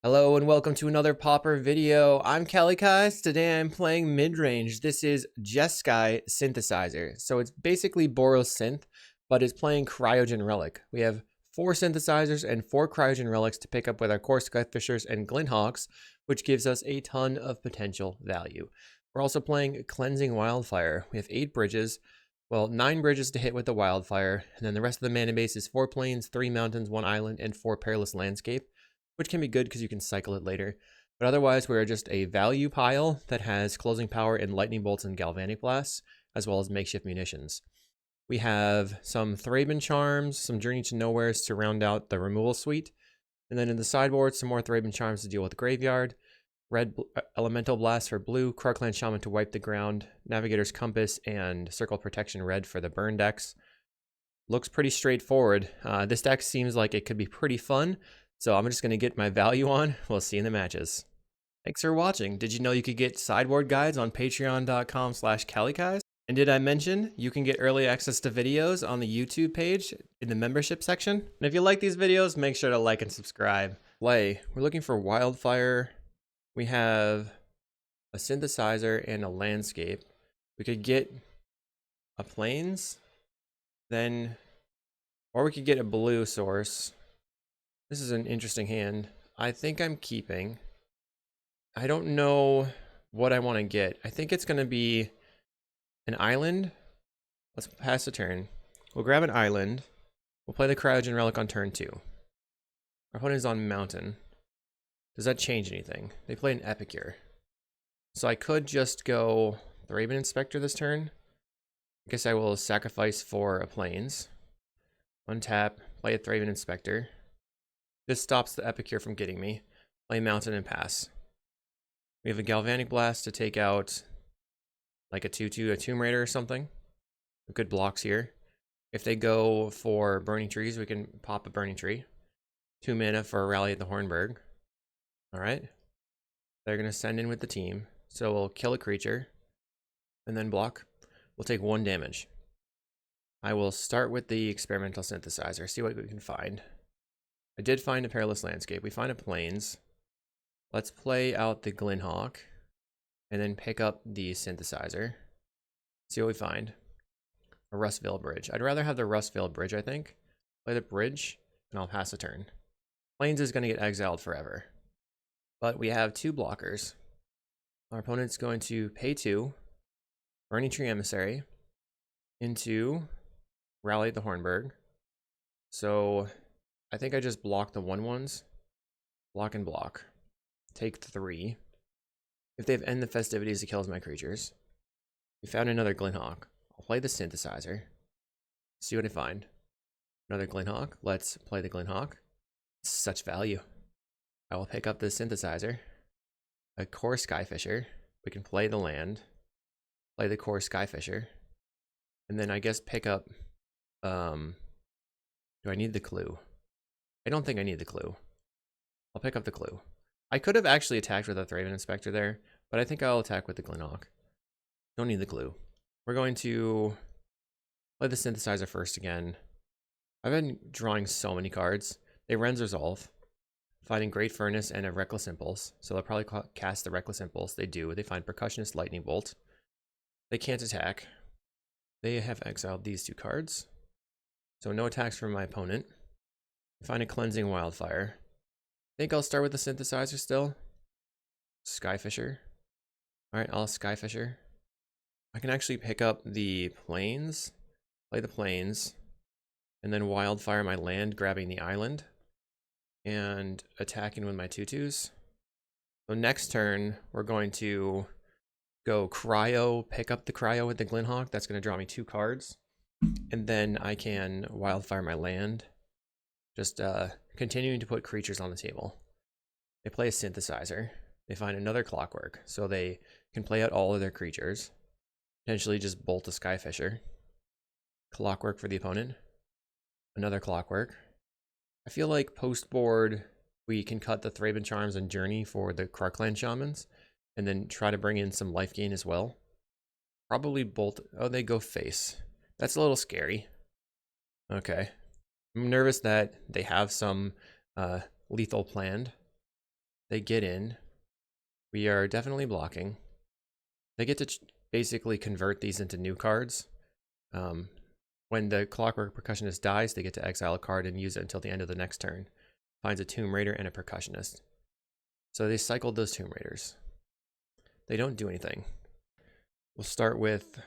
Hello and welcome to another Pauper video. I'm Kalikaiz. Today I'm playing Midrange. This is Jeskai Synthesizer. So it's basically Boros Synth, but it's playing cryogen relic. We have 4 synthesizers and 4 cryogen relics to pick up with our core Skyfishers and Glint, which gives us a ton of potential value. We're also playing Cleansing Wildfire. We have 8 bridges. Well, 9 bridges to hit with the wildfire, and then the rest of the mana base is 4 plains, 3 mountains, 1 island, and 4 perilous landscape, which can be good because you can cycle it later. But otherwise, we're just a value pile that has closing power in lightning bolts and galvanic blasts, as well as makeshift munitions. We have some Thraben charms, some Journey to Nowheres to round out the removal suite, and then in the sideboard, some more Thraben charms to deal with graveyard, red elemental blast for blue, Krarklan Shaman to wipe the ground, Navigator's Compass, and Circle Protection red for the burn decks. Looks pretty straightforward. This deck seems like it could be pretty fun, so I'm just going to get my value on. We'll see in the matches. Thanks for watching. Did you know you could get sideboard guides on patreon.com/Kalikaiz? And did I mention you can get early access to videos on the YouTube page in the membership section? And if you like these videos, make sure to like and subscribe. We're looking for wildfire. We have a synthesizer and a landscape. We could get a plains, then, or we could get a blue source. This is an interesting hand. I think I'm keeping. I don't know what I want to get. I think it's going to be an island. Let's pass a turn. We'll grab an island. We'll play the cryogen relic on turn 2. Our opponent is on mountain. Does that change anything? They play an epicure. So I could just go Thraben Inspector this turn. I guess I will sacrifice for a plains. Untap, play a Thraben Inspector. This stops the epicure from getting me. Play mountain and pass. We have a galvanic blast to take out like a 2/2, a Tomb Raider or something. Good blocks here. If they go for burning trees, we can pop a burning tree. 2 mana for a rally at the Hornburg. Alright. They're going to send in with the team. So we'll kill a creature and then block. We'll take 1 damage. I will start with the experimental synthesizer, see what we can find. I did find a perilous landscape. We find a plains. Let's play out the Glint and then pick up the synthesizer. See what we find. A Rustvale bridge. I'd rather have the Rustvale bridge, I think. Play the bridge, and I'll pass a turn. Plains is going to get exiled forever. But we have 2 blockers. Our opponent's going to pay 2, Burning Tree Emissary, into Rally at the Hornburg. So I think I just block the 1/1s. Block and block. Take 3. If they've ended the festivities, it kills my creatures. We found another Glint. I'll play the synthesizer. See what I find. Another Glint. Let's play the Glint. Such value. I will pick up the synthesizer. A core Skyfisher. We can play the land. Play the core Skyfisher. And then I guess pick up... do I need the clue? I don't think I need the clue. I'll pick up the clue. I could have actually attacked with a Thraben Inspector there, but I think I'll attack with the Glint. Don't need the clue. We're going to play the synthesizer first again. I've been drawing so many cards. They Ren's Resolve, finding Great Furnace and a Reckless Impulse. So they'll probably cast the Reckless Impulse. They do. They find Percussionist Lightning Bolt. They can't attack. They have exiled these 2 cards. So no attacks from my opponent. Find a Cleansing Wildfire. I think I'll start with the synthesizer still. Skyfisher. Alright, I'll Skyfisher. I can actually pick up the plains, play the plains, and then wildfire my land, grabbing the island, and attacking with my 2/2s. So next turn, we're going to go cryo, pick up the cryo with the Glint. That's going to draw me 2 cards. And then I can wildfire my land. Just continuing to put creatures on the table. They play a synthesizer. They find another clockwork. So they can play out all of their creatures. Potentially just bolt a Skyfisher. Clockwork for the opponent. Another clockwork. I feel like post-board we can cut the Thraben Charms and Journey for the Krarklan Shamans. And then try to bring in some life gain as well. Probably bolt... Oh, they go face. That's a little scary. Okay. I'm nervous that they have some lethal planned. They get in. We are definitely blocking. They get to basically convert these into new cards. When the Clockwork Percussionist dies, they get to exile a card and use it until the end of the next turn. Finds a Tomb Raider and a Percussionist. So they cycled those Tomb Raiders. They don't do anything. We'll start with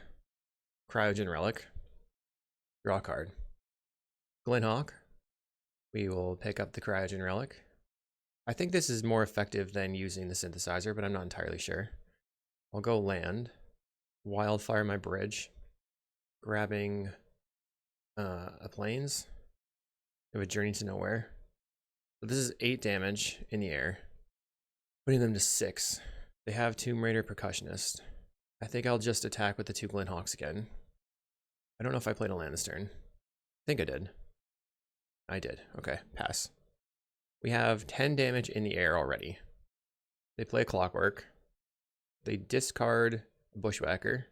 Cryogen Relic. Draw a card. Glint. We will pick up the Cryogen Relic. I think this is more effective than using the synthesizer, but I'm not entirely sure. I'll go land. Wildfire my bridge. Grabbing a plains. We have a Journey to Nowhere. So this is 8 damage in the air. Putting them to 6. They have Tomb Raider Percussionist. I think I'll just attack with the 2 Glint again. I don't know if I played a land this turn. I think I did. I did. Okay, pass. We have 10 damage in the air already. They play Clockwork. They discard Bushwhacker.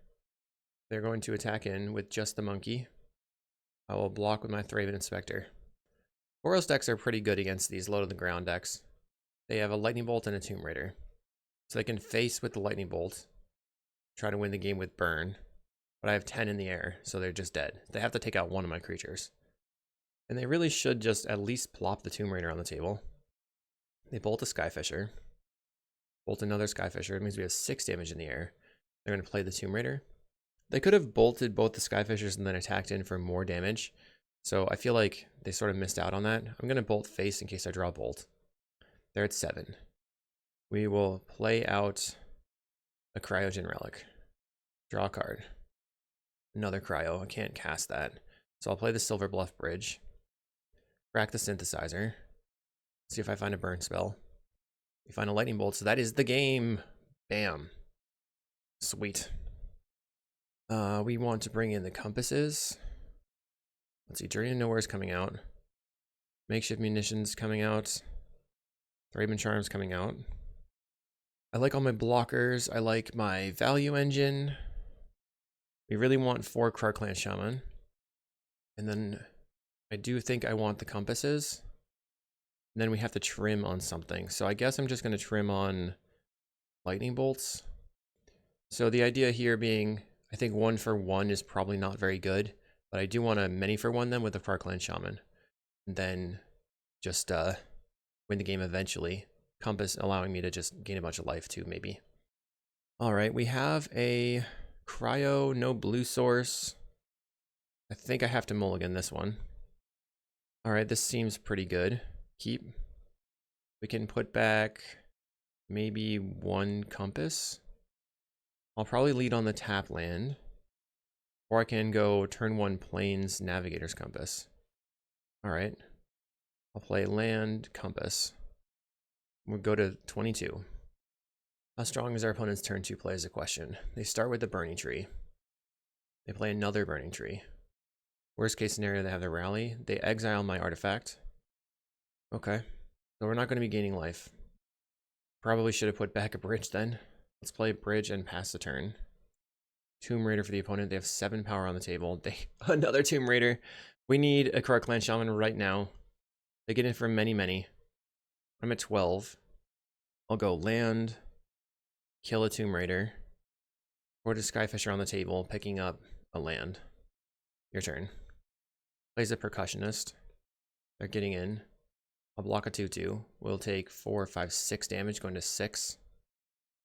They're going to attack in with just the monkey. I will block with my Thraben Inspector. Boros decks are pretty good against these low to the ground decks. They have a Lightning Bolt and a Tomb Raider. So they can face with the Lightning Bolt, try to win the game with Burn. But I have 10 in the air, so they're just dead. They have to take out one of my creatures. And they really should just at least plop the Tomb Raider on the table. They bolt a Skyfisher. Bolt another Skyfisher. It means we have 6 damage in the air. They're going to play the Tomb Raider. They could have bolted both the Skyfishers and then attacked in for more damage. So I feel like they sort of missed out on that. I'm going to bolt face in case I draw a bolt. They're at 7. We will play out a Cryogen Relic. Draw a card. Another Cryo. I can't cast that. So I'll play the Silver Bluff Bridge. Crack the Synthesizer. See if I find a burn spell. We find a Lightning Bolt, so that is the game. Bam. Sweet. We want to bring in the compasses. Let's see, Journey to Nowhere is coming out. Makeshift Munitions coming out. Thraben Charms coming out. I like all my blockers. I like my value engine. We really want 4 Krark-Clan Shaman. And then I do think I want the compasses. And then we have to trim on something. So I guess I'm just going to trim on lightning bolts. So the idea here being, I think 1 for 1 is probably not very good. But I do want to many for 1 them with the Krark-Clan Shaman. And then just win the game eventually. Compass allowing me to just gain a bunch of life too, maybe. Alright, we have a cryo, no blue source. I think I have to mulligan this one. Alright, this seems pretty good. Keep. We can put back maybe 1 compass. I'll probably lead on the tap land. Or I can go turn 1 plains navigator's compass. Alright. I'll play land compass. We'll go to 22. How strong is our opponent's turn 2 play is a question. They start with the burning tree. They play another burning tree. Worst case scenario, they have their rally. They exile my artifact. Okay. So we're not going to be gaining life. Probably should have put back a bridge then. Let's play bridge and pass the turn. Tomb Raider for the opponent. They have 7 power on the table. Another Tomb Raider. We need a Krark-Clan Shaman right now. They get in for many, many. I'm at 12. I'll go land, kill a Tomb Raider, or to Skyfisher on the table, picking up a land. Your turn. Plays a Percussionist. They're getting in. I'll block a 2/2. We'll take 4, 5, 6 damage, going to 6.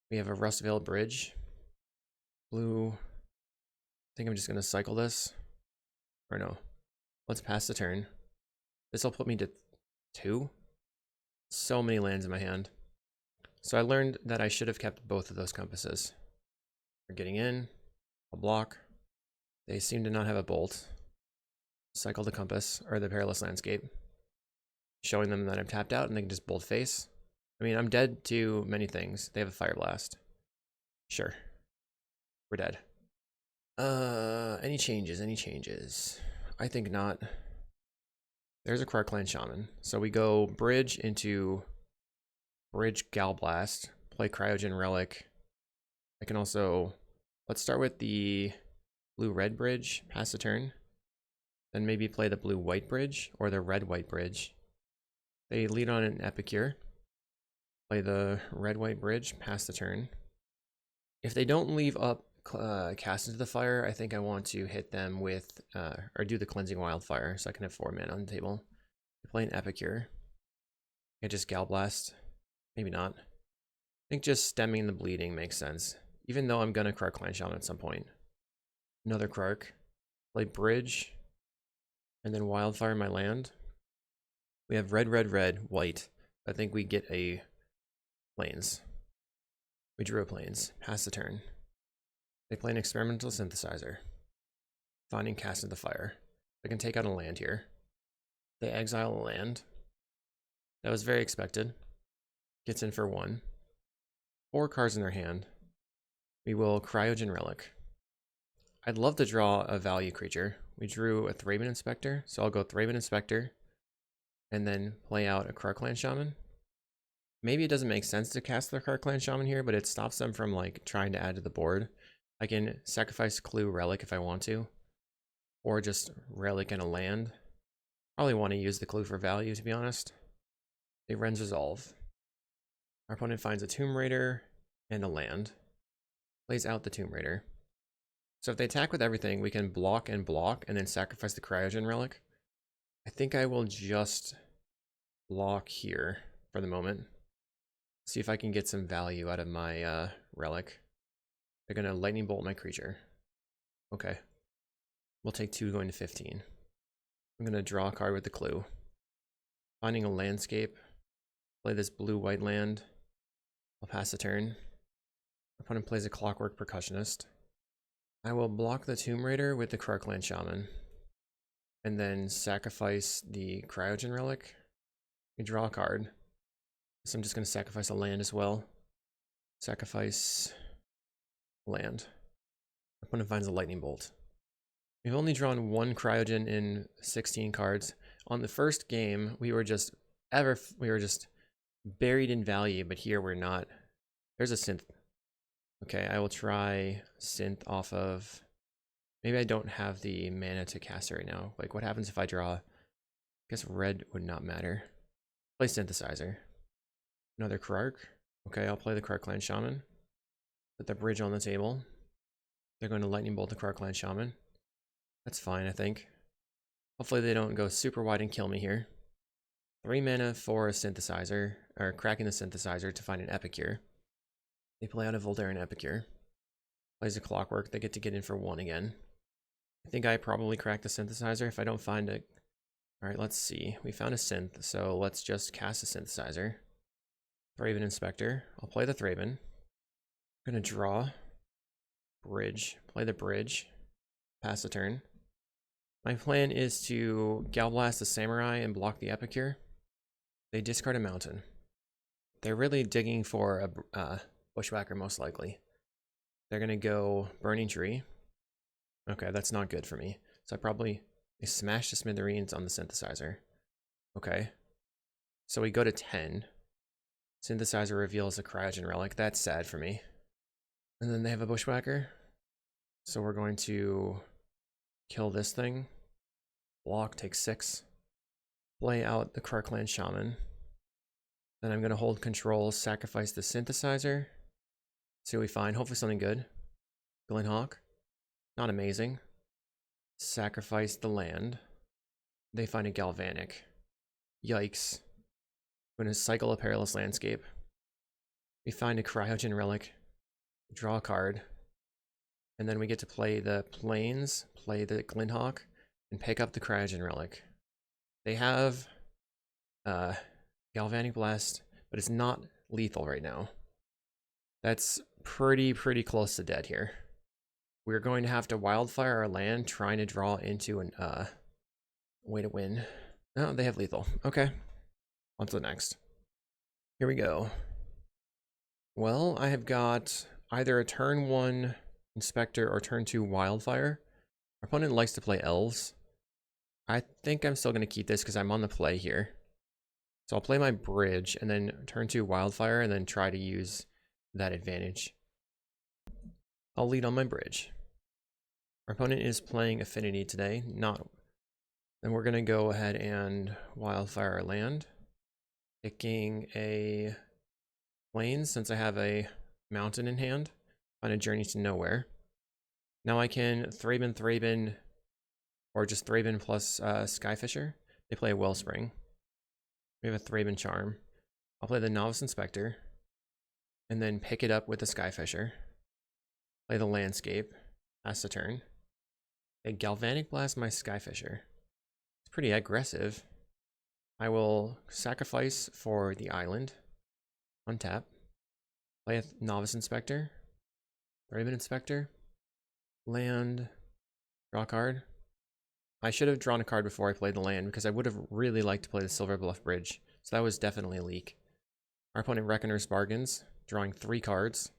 We have a Rustvale Bridge. Blue. I think I'm just going to cycle this. Or no. Let's pass the turn. This will put me to 2. So many lands in my hand. So I learned that I should have kept both of those compasses. They're getting in. I'll block. They seem to not have a bolt. Cycle the compass, or the Perilous Landscape. Showing them that I'm tapped out and they can just bolt face. I mean, I'm dead to many things. They have a Fire Blast. Sure. We're dead. Any changes? Any changes? I think not. There's a Krark-Clan Shaman. So we go bridge into bridge Galblast. Play Cryogen Relic. I can also... Let's start with the blue-red bridge. Pass the turn. Then maybe play the blue-white bridge or the red-white bridge. They lead on an Epicure. Play the red-white bridge, pass the turn. If they don't leave up cast into the fire, I think I want to hit them with, or do the cleansing wildfire so I can have 4 mana on the table. Play an Epicure. I just Gal Blast. Maybe not. I think just stemming the bleeding makes sense. Even though I'm gonna Krark Clan Shaman at some point. Another Krark. Play Bridge. And then Wildfire my land. We have red, red, red, white. I think we get a Plains. We drew a Plains. Pass the turn. They play an Experimental Synthesizer. Finding Cast into the Fire. I can take out a land here. They exile a land. That was very expected. Gets in for 1. 4 cards in their hand. We will Cryogen Relic. I'd love to draw a value creature. We drew a Thraben Inspector, so I'll go Thraben Inspector and then play out a Krark Clan Shaman. Maybe it doesn't make sense to cast the Krark Clan Shaman here, but it stops them from like trying to add to the board. I can sacrifice Clue Relic if I want to, or just Relic and a land. Probably want to use the Clue for value, to be honest. They Ren's Resolve. Our opponent finds a Tomb Raider and a land. Plays out the Tomb Raider. So if they attack with everything, we can block and then sacrifice the Cryogen Relic. I think I will just block here for the moment. See if I can get some value out of my Relic. They're going to Lightning Bolt my creature. Okay. We'll take 2 going to 15. I'm going to draw a card with the Clue. Finding a landscape. Play this blue-white land. I'll pass the turn. Opponent plays a Clockwork Percussionist. I will block the Tomb Raider with the Krark Clan Shaman. And then sacrifice the Cryogen Relic. We draw a card. So I'm just going to sacrifice a land as well. Sacrifice land. Opponent finds a Lightning Bolt. We've only drawn 1 Cryogen in 16 cards. On the first game, we were just buried in value, but here we're not. There's a Synth. Okay, I will try Synth off of... Maybe I don't have the mana to cast it right now. Like, what happens if I draw... I guess red would not matter. Play Synthesizer. Another Krark. Okay, I'll play the Krark Clan Shaman. Put the bridge on the table. They're going to Lightning Bolt the Krark Clan Shaman. That's fine, I think. Hopefully they don't go super wide and kill me here. 3 mana for a Synthesizer, or cracking the Synthesizer to find an Epicure. They play out a Voldaren Epicure. Plays a Clockwork, they get to get in for 1 again. I think I probably cracked the Synthesizer if I don't find it. Alright, let's see. We found a Synth, so let's just cast a Synthesizer. Thraben Inspector. I'll play the Thraben. I'm gonna draw. Bridge. Play the Bridge. Pass the turn. My plan is to Gal Blast the Samurai and block the Epicure. They discard a mountain. They're really digging for a Bushwhacker, most likely. They're gonna go Burning Tree. Okay, that's not good for me. So they smash the smithereens on the Synthesizer. Okay. So we go to 10. Synthesizer reveals a Cryogen Relic. That's sad for me. And then they have a Bushwhacker. So we're going to kill this thing. Block, take 6. Play out the Krark Clan Shaman. Then I'm going to hold control, sacrifice the Synthesizer. See what we find. Hopefully something good. Glint. Not amazing. Sacrifice the land. They find a Galvanic. Yikes. I'm going to cycle a Perilous Landscape. We find a Cryogen Relic. Draw a card. And then we get to play the Plains, play the Glint, and pick up the Cryogen Relic. They have Galvanic Blast, but it's not lethal right now. That's pretty close to dead here. We're going to have to Wildfire our land, trying to draw into an way to win. Oh, they have lethal. Okay. On to the next. Here we go. Well, I have got either a turn 1 Inspector or turn 2 Wildfire. Our opponent likes to play Elves. I think I'm still going to keep this because I'm on the play here. So I'll play my Bridge and then turn 2 Wildfire and then try to use that advantage. I'll lead on my Bridge. Our opponent is playing Affinity today. Then we're going to go ahead and Wildfire our land. Picking a plains since I have a mountain in hand on a journey to nowhere. Now I can Thraben, or just Thraben plus Skyfisher. They play a Wellspring. We have a Thraben Charm. I'll play the Novice Inspector, and then pick it up with the Skyfisher. Play the Landscape. Pass the turn. A Galvanic Blast my Skyfisher. It's pretty aggressive. I will sacrifice for the island. Untap. Play a Novice Inspector. Thraben Inspector. Land. Draw a card. I should have drawn a card before I played the land because I would have really liked to play the Silver Bluff Bridge. So that was definitely a leak. Our opponent Reckoner's Bargains, drawing 3 cards.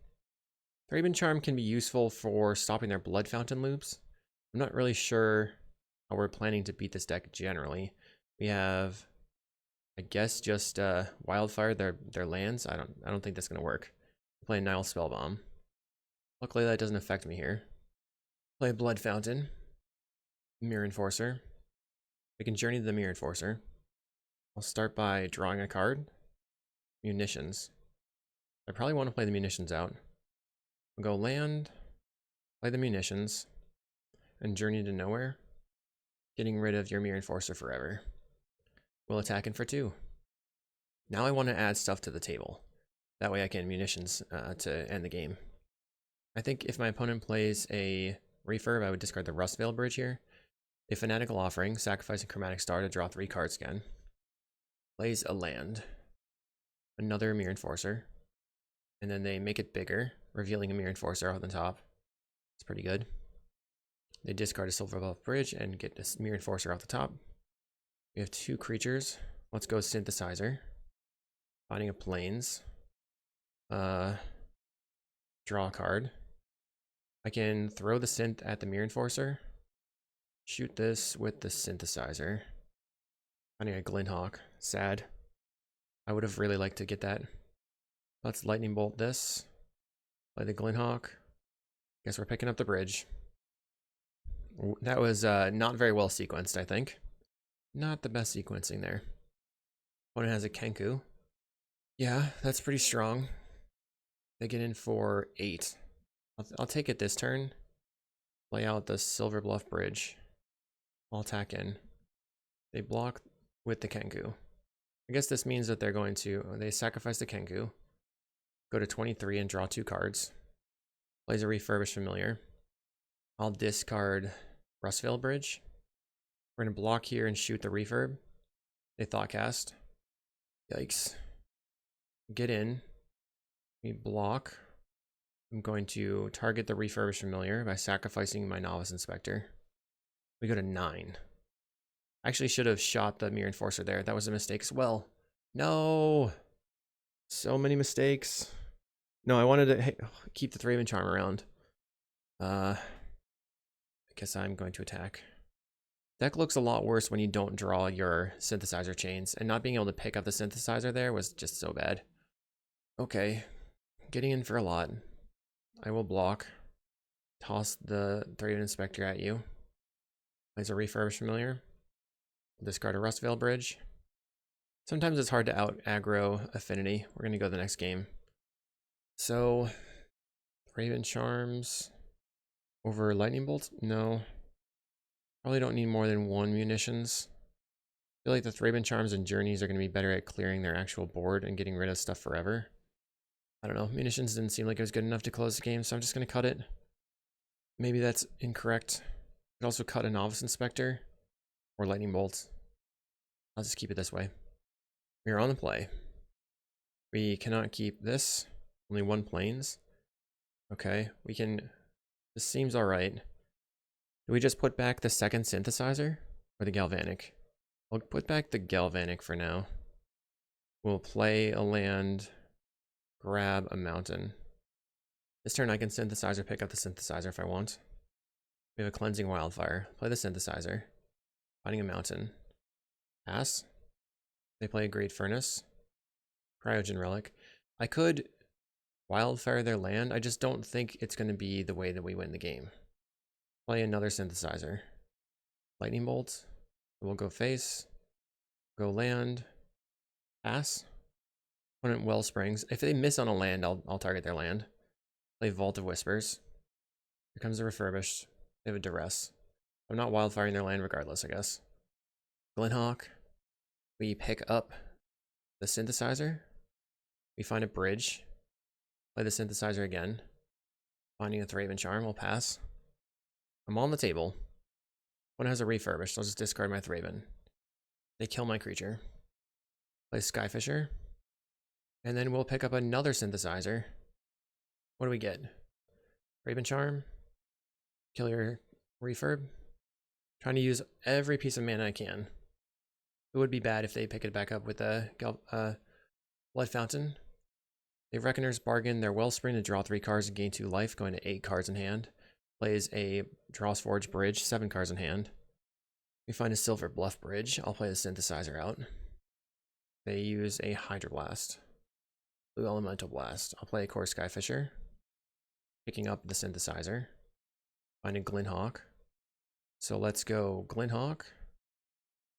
Thraben Charm can be useful for stopping their Blood Fountain loops. I'm not really sure how we're planning to beat this deck generally. We have, I guess, just Wildfire their lands. I don't think that's gonna work. Play Nile Spellbomb. Luckily that doesn't affect me here. Play Blood Fountain. Mirror Enforcer. We can journey to the Mirror Enforcer. I'll start by drawing a card. Munitions. I probably want to play the munitions out. We'll go land, play the munitions, and journey to nowhere. Getting rid of your Mirror Enforcer forever. We'll attack in for 2. Now I want to add stuff to the table. That way I can munitions to end the game. I think if my opponent plays a Refurb, I would discard the Rustvale Bridge here. A Fanatical Offering, sacrificing Chromatic Star to draw 3 cards again. Plays a land. Another Mirror Enforcer. And then they make it bigger, revealing a Mirror Enforcer on the top. It's pretty good. They discard a Silver Bluff Bridge and get this Mirror Enforcer off the top. We have 2 creatures. Let's go Synthesizer. Finding a Plains. Draw a card. I can throw the Synth at the Mirror Enforcer. Shoot this with the Synthesizer. Finding a Glint. Sad. I would have really liked to get that. Let's Lightning Bolt this. Play the Glint. Guess we're picking up the bridge. That was not very well sequenced, I think. Not the best sequencing there. Opponent has a Kenku. Yeah, that's pretty strong. They get in for 8. I'll take it this turn. Play out the Silver Bluff Bridge. I'll attack in. They block with the Kenku. I guess this means that they're going to, they sacrifice the Kenku, go to 23 and draw 2 cards. Plays a Refurbished Familiar. I'll discard Rustvale Bridge. We're going to block here and shoot the Refurb. They Thoughtcast. Yikes. Get in. We block. I'm going to target the Refurbished Familiar by sacrificing my Novice Inspector. We go to 9. I actually should have shot the Mirror Enforcer there. That was a mistake as well. No! So many mistakes. No, I wanted to keep the Thraben Charm around. I guess I'm going to attack. Deck looks a lot worse when you don't draw your Synthesizer chains, and not being able to pick up the Synthesizer there was just so bad. Okay, getting in for a lot. I will block. Toss the Thraben Inspector at you. Plays a Refurbished Familiar. Discard a Rustvale Bridge. Sometimes it's hard to out-aggro Affinity. We're going to go to the next game. So, Thraben Charms over Lightning Bolt? No. Probably don't need more than 1 munitions. I feel like the Thraben Charms and Journeys are going to be better at clearing their actual board and getting rid of stuff forever. I don't know. Munitions didn't seem like it was good enough to close the game, so I'm just going to cut it. Maybe that's incorrect. I could also cut a Novice Inspector or Lightning Bolt. I'll just keep it this way. We are on the play. We cannot keep this. Only 1 Plains. Okay, we can... This seems alright. Do we just put back the second Synthesizer? Or the Galvanic? I'll put back the Galvanic for now. We'll play a land, grab a mountain. This turn I can Synthesizer, pick up the Synthesizer if I want. We have a Cleansing Wildfire. Play the Synthesizer. Finding a mountain. Pass. They play a Great Furnace. Cryogen Relic. I could Wildfire their land. I just don't think it's going to be the way that we win the game. Play another Synthesizer. Lightning Bolt. We'll go face. Go land. Pass. Opponent Wellsprings. If they miss on a land, I'll target their land. Play Vault of Whispers. Here comes the Refurbished. They have a Duress. I'm not wildfiring their land regardless, I guess. Glint. We pick up the Synthesizer. We find a bridge. Play the Synthesizer again. Finding a Thraben Charm, we'll pass. I'm on the table. One has a Refurbished, I'll just discard my Thraben. They kill my creature. Play Skyfisher. And then we'll pick up another Synthesizer. What do we get? Thraben Charm. Kill your Refurb. Trying to use every piece of mana I can. It would be bad if they pick it back up with a Blood Fountain. They Reckoner's Bargain their Wellspring to draw 3 cards and gain 2 life, going to 8 cards in hand. Plays a Dross Forge Bridge, 7 cards in hand. We find a Silver Bluff Bridge. I'll play the Synthesizer out. They use a Hydroblast. Blue Elemental Blast. I'll play a Core Skyfisher. Picking up the Synthesizer. Find a Glint. So let's go Glint.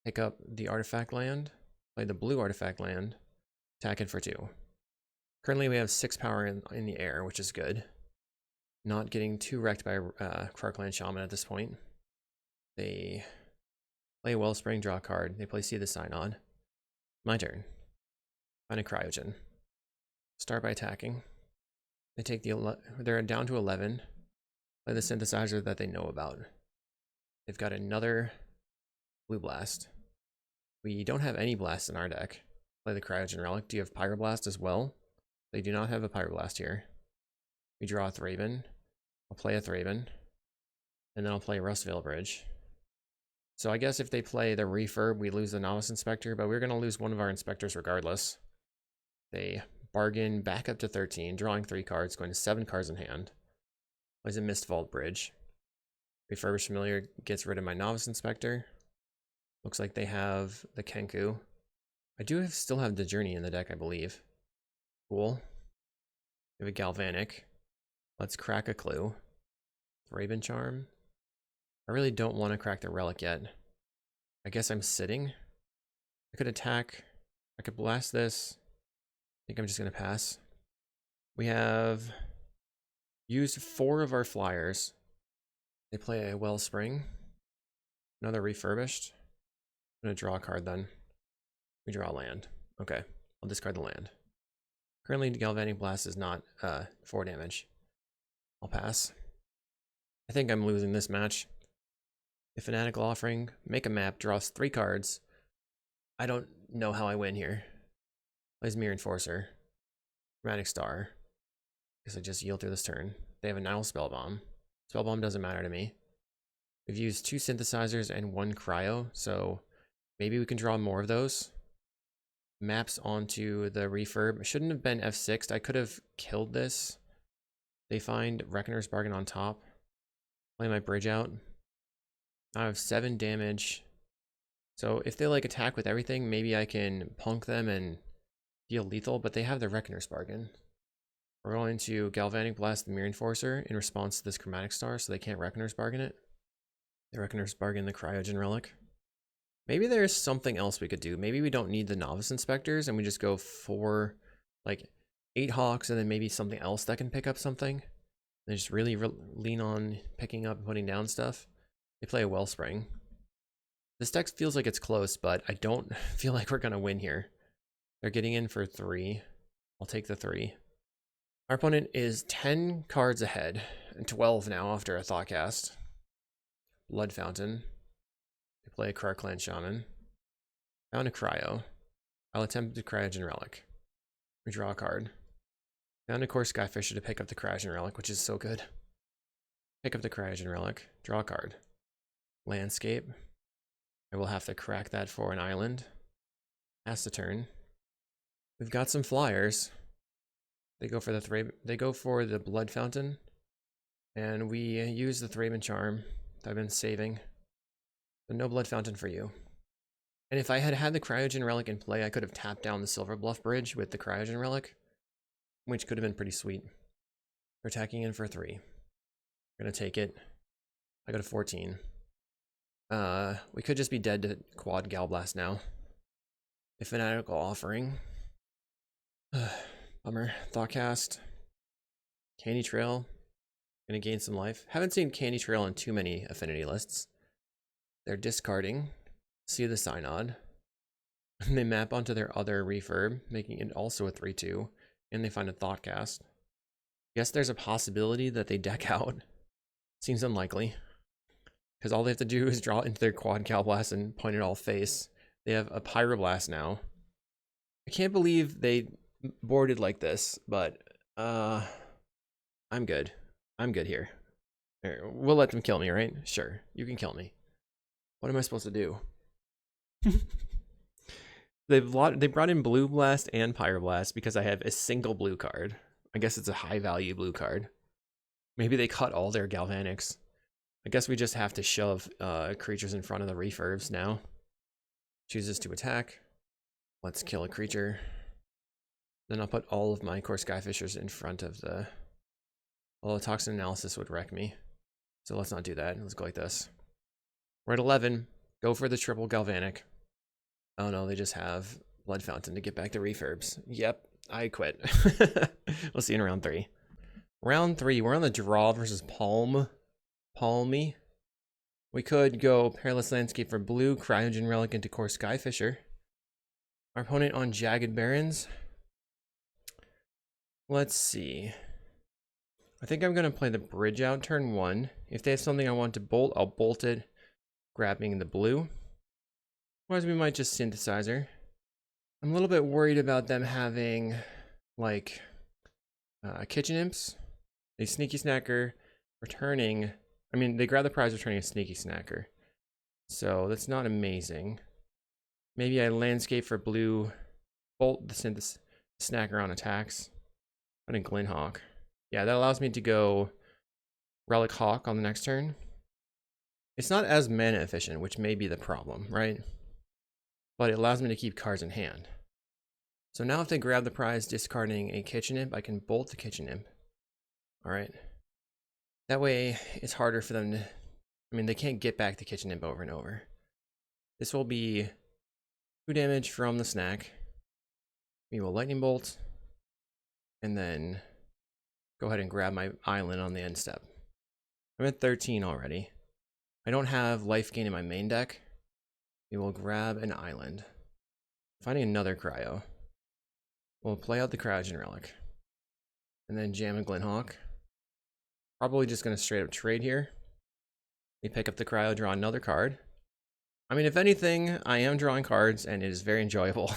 Pick up the Artifact land. Play the blue Artifact land. Attack it for 2. Currently we have 6 power in the air, which is good. Not getting too wrecked by Krarkland Shaman at this point. They play Wellspring, draw a card. They play See the Synod. My turn. Find a Cryogen. Start by attacking. They take they're down to 11. Play the Synthesizer that they know about. They've got another Blue Blast. We don't have any blasts in our deck. Play the Cryogen Relic. Do you have Pyroblast as well? They do not have a Pyroblast here. We draw a Thraben. I'll play a Thraben. And then I'll play Rustvale Bridge. So I guess if they play the Refurb, we lose the Novice Inspector, but we're going to lose one of our Inspectors regardless. They bargain back up to 13, drawing 3 cards, going to 7 cards in hand. Plays a Mistvault Bridge. Refurbished Familiar gets rid of my Novice Inspector. Looks like they have the Kenku. I still have the Journey in the deck, I believe. Cool. We have a Galvanic. Let's crack a Clue. Thraben Charm. I really don't want to crack the Relic yet. I guess I'm sitting. I could attack. I could blast this. I think I'm just going to pass. We have used 4 of our flyers. They play a Wellspring. Another Refurbished. I'm going to draw a card then. We draw a land. Okay, I'll discard the land. Currently, Galvanic Blast is not 4 damage. I'll pass. I think I'm losing this match. A Fanatical Offering, make a map, draws 3 cards. I don't know how I win here. Plays Mirror Enforcer. Chromatic Star. Guess I just yield through this turn. They have a Nile Spellbomb. Spellbomb doesn't matter to me. We've used 2 Synthesizers and 1 Cryo, so maybe we can draw more of those. Maps onto the Refurb. Shouldn't have been F6'd. I could have killed this. They find Reckoner's Bargain on top. Play my bridge out. I have 7 damage. So if they like attack with everything, maybe I can punk them and deal lethal, but they have the Reckoner's Bargain. We're going to Galvanic Blast the Mirror Enforcer in response to this Chromatic Star, so they can't Reckoner's Bargain it. They Reckoner's Bargain the Cryogen Relic. Maybe there's something else we could do. Maybe we don't need the Novice Inspectors and we just go for like 8 Hawks and then maybe something else that can pick up something. They just really lean on picking up and putting down stuff. They play a Wellspring. This deck feels like it's close, but I don't feel like we're going to win here. They're getting in for 3. I'll take the 3. Our opponent is 10 cards ahead and 12 now after a Thoughtcast. Blood Fountain. They play a Krarkland Shaman. Found a Cryo. I'll attempt the Cryogen Relic. We draw a card. Found a Core Skyfisher to pick up the Cryogen Relic, which is so good. Pick up the Cryogen Relic. Draw a card. Landscape. I will have to crack that for an island. Pass the turn. We've got some flyers. They go for the Blood Fountain. And we use the Thraben Charm that I've been saving. But no Blood Fountain for you. And if I had had the Cryogen Relic in play, I could have tapped down the Silver Bluff Bridge with the Cryogen Relic, which could have been pretty sweet. We're attacking in for 3. We're going to take it. I got a 14. We could just be dead to Quad Galblast now. A Fanatical Offering. Bummer. Thoughtcast. Candy Trail. Gonna gain some life. Haven't seen Candy Trail on too many affinity lists. They're discarding. See the Synod. And they map onto their other refurb, making it also a 3/2. And they find a Thoughtcast. Guess there's a possibility that they deck out. Seems unlikely. Because all they have to do is draw into their quad Calblast and point it all face. They have a Pyroblast now. I can't believe they boarded like this, but I'm good. I'm good here. We'll let them kill me, right? Sure, you can kill me. What am I supposed to do? They brought in Blue Blast and Pyroblast because I have a single blue card. I guess it's a high value blue card. Maybe they cut all their Galvanics. I guess we just have to shove creatures in front of the refurbs now. Chooses to attack. Let's kill a creature. Then I'll put all of my core Skyfishers in front of the... Although toxin analysis would wreck me. So let's not do that. Let's go like this. We're at 11. Go for the triple Galvanic. Oh no, they just have Blood Fountain to get back to refurbs. Yep, I quit. We'll see you in round 3. Round 3, we're on the draw versus Palmy. We could go Perilous Landscape for blue, Cryogen Relic into core Skyfisher. Our opponent on Jagged Barrens. Let's see. I think I'm going to play the bridge out turn 1. If they have something I want to bolt, I'll bolt it, grabbing the blue. Otherwise, we might just synthesizer. I'm a little bit worried about them having, like, Kitchen Imps, a Sneaky Snacker, returning... I mean, they grab the prize returning a Sneaky Snacker. So, that's not amazing. Maybe I landscape for blue, bolt the Snacker on attacks. I think Glint Hawk. Yeah, that allows me to go Relic Hawk on the next turn. It's not as mana efficient, which may be the problem, right? But it allows me to keep cards in hand. So now if they grab the prize discarding a Kitchen Imp, I can bolt the Kitchen Imp. Alright. That way, it's harder for them to... I mean, they can't get back the Kitchen Imp over and over. This will be 2 damage from the snack. We will Lightning Bolt. And then go ahead and grab my island on the end step. I'm at 13 already. I don't have life gain in my main deck. We will grab an island. Finding another cryo. We'll play out the cryogen relic. And then jam a Glint Hawk. Probably just going to straight up trade here. We pick up the cryo, draw another card. I mean, if anything, I am drawing cards and it is very enjoyable.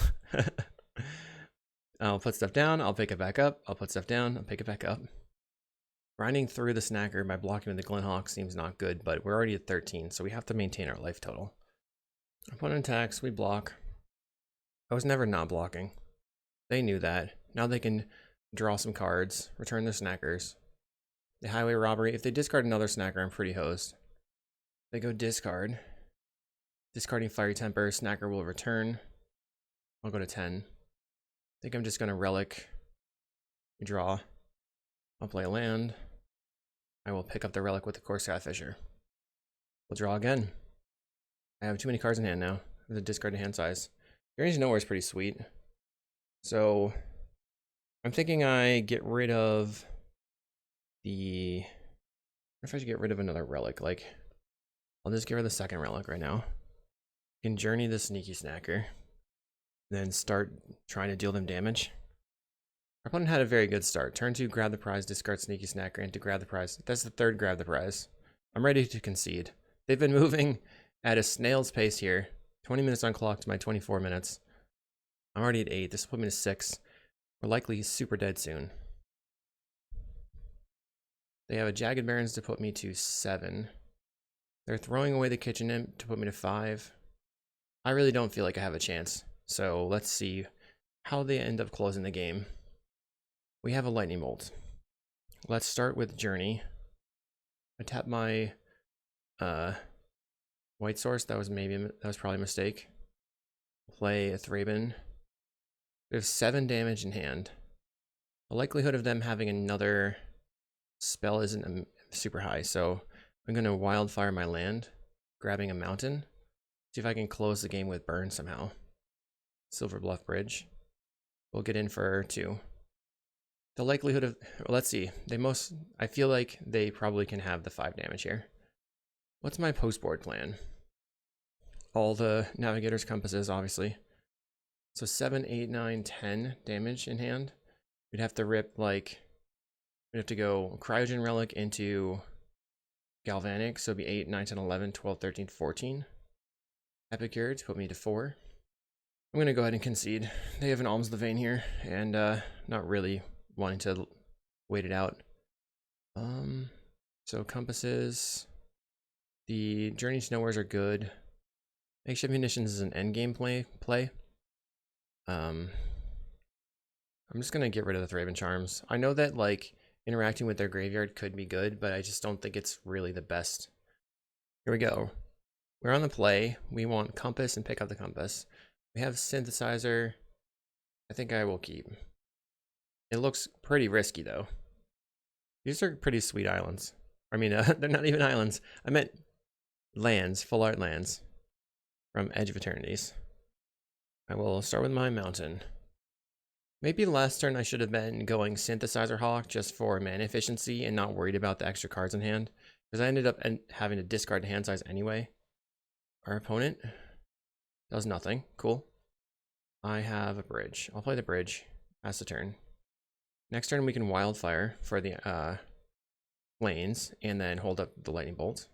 I'll put stuff down, I'll pick it back up. I'll put stuff down, I'll pick it back up. Grinding through the snacker by blocking with the Glint Hawk seems not good, but we're already at 13, so we have to maintain our life total. Opponent attacks, we block. I was never not blocking. They knew that. Now they can draw some cards, return their snackers. The highway robbery, if they discard another snacker, I'm pretty hosed. They go discard. Discarding Fiery Temper, snacker will return. I'll go to 10. I think I'm just going to relic. We draw. I'll play a land. I will pick up the relic with the core Skyfisher. We'll draw again. I have too many cards in hand now with a discarded hand size. Range Nowhere is pretty sweet. So I'm thinking I get rid of the... I wonder if I should get rid of another relic. Like, I'll just get rid of the second relic right now. I can journey the Sneaky Snacker. Then start trying to deal them damage. Our opponent had a very good start. Turn 2, grab the prize, discard Sneaky Snacker, and to grab the prize. That's the third grab the prize. I'm ready to concede. They've been moving at a snail's pace here. 20 minutes on clock to my 24 minutes. I'm already at 8. This will put me to 6. We're likely super dead soon. They have a Jagged Barrens to put me to 7. They're throwing away the Kitchen Imp to put me to 5. I really don't feel like I have a chance. So let's see how they end up closing the game. We have a Lightning Bolt. Let's start with Journey. I tap my White Source. That was probably a mistake. Play a Thraben. We have 7 damage in hand. The likelihood of them having another spell isn't super high, so I'm going to Wildfire my land, grabbing a mountain. See if I can close the game with Burn somehow. Silver Bluff Bridge. We'll get in for 2. The likelihood of, let's see, I feel like they probably can have the 5 damage here. What's my post-board plan? All the Navigator's Compasses, obviously. So 7, 8, 9, 10 damage in hand. We'd have to rip, like, we'd have to go Cryogen Relic into Galvanic, so it'd be 8, 9, 10, 11, 12, 13, 14. Epicure to put me to 4. I'm going to go ahead and concede. They have an Alms of the Vein here, and not really wanting to wait it out. So compasses. The Journey to Nowheres are good. Makeshift Munitions is an endgame play. I'm just going to get rid of the Thraben Charms. I know that, like, interacting with their graveyard could be good, but I just don't think it's really the best. Here we go. We're on the play. We want Compass and pick up the Compass. We have Synthesizer. I think I will keep. It looks pretty risky, though. These are pretty sweet islands. I mean, they're not even islands. I meant lands, full art lands from Edge of Eternities. I will start with my mountain. Maybe last turn I should have been going Synthesizer Hawk just for mana efficiency and not worried about the extra cards in hand, because I ended up having to discard hand size anyway. Our opponent does nothing. Cool. I have a bridge. I'll play the bridge. Pass the turn. Next turn we can Wildfire for the lanes and then hold up the Lightning Bolt.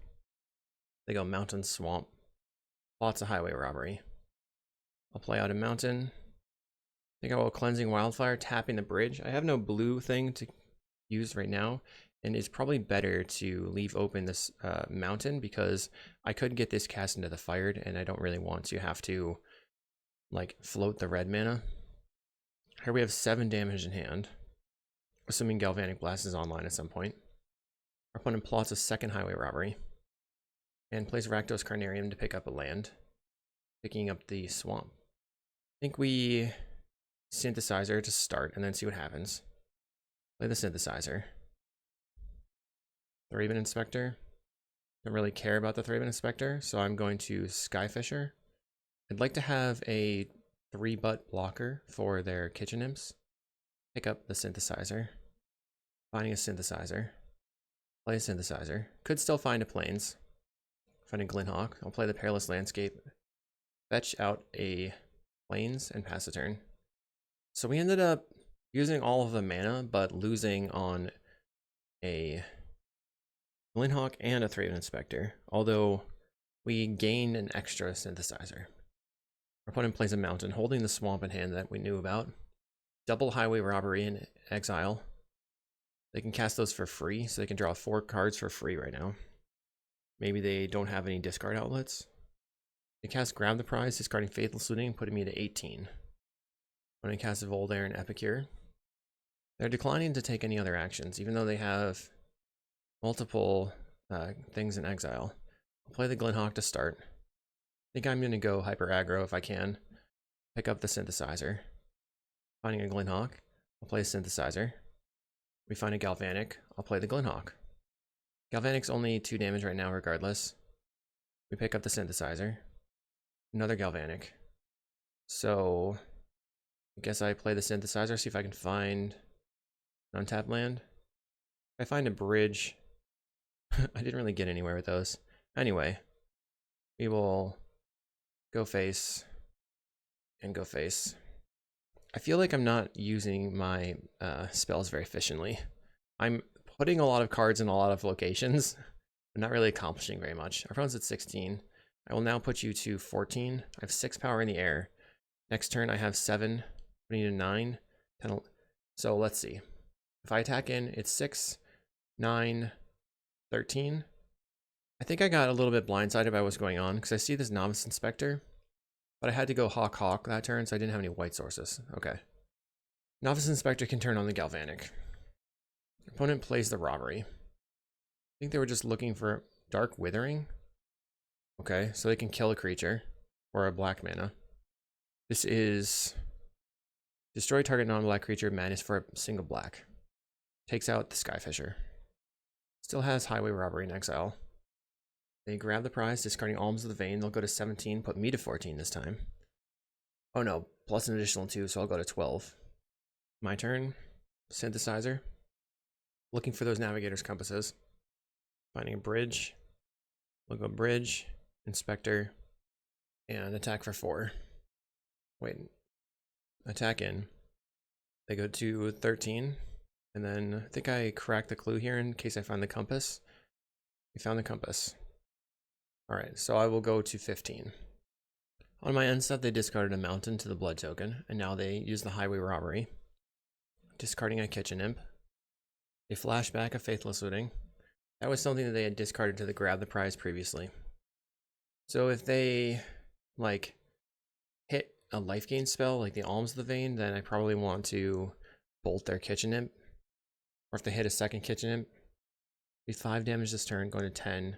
They go Mountain Swamp. Lots of Highway Robbery. I'll play out a Mountain. I think I will Cleansing Wildfire, tapping the bridge. I have no blue thing to use right now, and it's probably better to leave open this mountain because I could get this cast into the Fired, and I don't really want to have to, like, float the red mana. Here we have 7 damage in hand, assuming Galvanic Blast is online at some point. Our opponent plots a second Highway Robbery, and plays Rakdos Carnarium to pick up a land, picking up the Swamp. I think we Synthesizer to start and then see what happens. Play the Synthesizer. Thraben Inspector. Don't really care about the Thraben Inspector, so I'm going to Skyfisher. I'd like to have a 3-butt blocker for their Kitchen Imps. Pick up the Synthesizer. Finding a Synthesizer. Play a Synthesizer. Could still find a Plains. Find a Glint. I'll play the Perilous Landscape. Fetch out a Plains and pass a turn. So we ended up using all of the mana, but losing on a Glinthawk and a Thraben Inspector, although we gained an extra Synthesizer. Our opponent plays a Mountain, holding the Swamp in hand that we knew about. Double Highway Robbery in exile. They can cast those for free, so they can draw 4 cards for free right now. Maybe they don't have any discard outlets. They cast Grab the Prize, discarding Faithless Looting, putting me to 18. When I cast Voldair and Epicure, they're declining to take any other actions, even though they have multiple things in exile. I'll play the Glinthawk to start. I think I'm going to go Hyper Aggro if I can. Pick up the Synthesizer. Finding a Glinthawk, I'll play a Synthesizer. We find a Galvanic, I'll play the Glinthawk. Galvanic's only 2 damage right now regardless. We pick up the Synthesizer. Another Galvanic. So I guess I play the Synthesizer, see if I can find an untapped land. If I find a bridge, I didn't really get anywhere with those. Anyway, we will go face and go face. I feel like I'm not using my spells very efficiently. I'm putting a lot of cards in a lot of locations, but not really accomplishing very much. Our opponent's at 16. I will now put you to 14. I have 6 power in the air. Next turn I have 7. We need a 9, 10. So let's see. If I attack in, it's 6, 9, 13. I think I got a little bit blindsided by what's going on because I see this Novice Inspector, but I had to go Hawk that turn, so I didn't have any white sources. Okay. Novice Inspector can turn on the Galvanic. Opponent plays the Robbery. I think they were just looking for Dark Withering. Okay, so they can kill a creature or a black mana. This is destroy target non-black creature, madness for a single black. Takes out the Skyfisher. Still has Highway Robbery in exile. They grab the prize, discarding Alms of the Vein. They'll go to 17, put me to 14 this time. Oh no, plus an additional 2, so I'll go to 12. My turn. synthesizer. Looking for those navigator's compasses. Finding a bridge. We'll go bridge, inspector, and attack for 4. Wait, attack in. They go to 13, and then I think I cracked the clue here in case I find the compass. We found the compass. Alright, so I will go to 15. On my end step, they discarded a mountain to the blood token, and now they use the highway robbery. Discarding a kitchen imp. They flash back a faithless looting. That was something that they had discarded to the grab the prize previously. So if they, like, hit a life gain spell, like the Alms of the Vein, then I probably want to bolt their kitchen imp. Or if they hit a second kitchen imp, be 5 damage this turn, going to 10.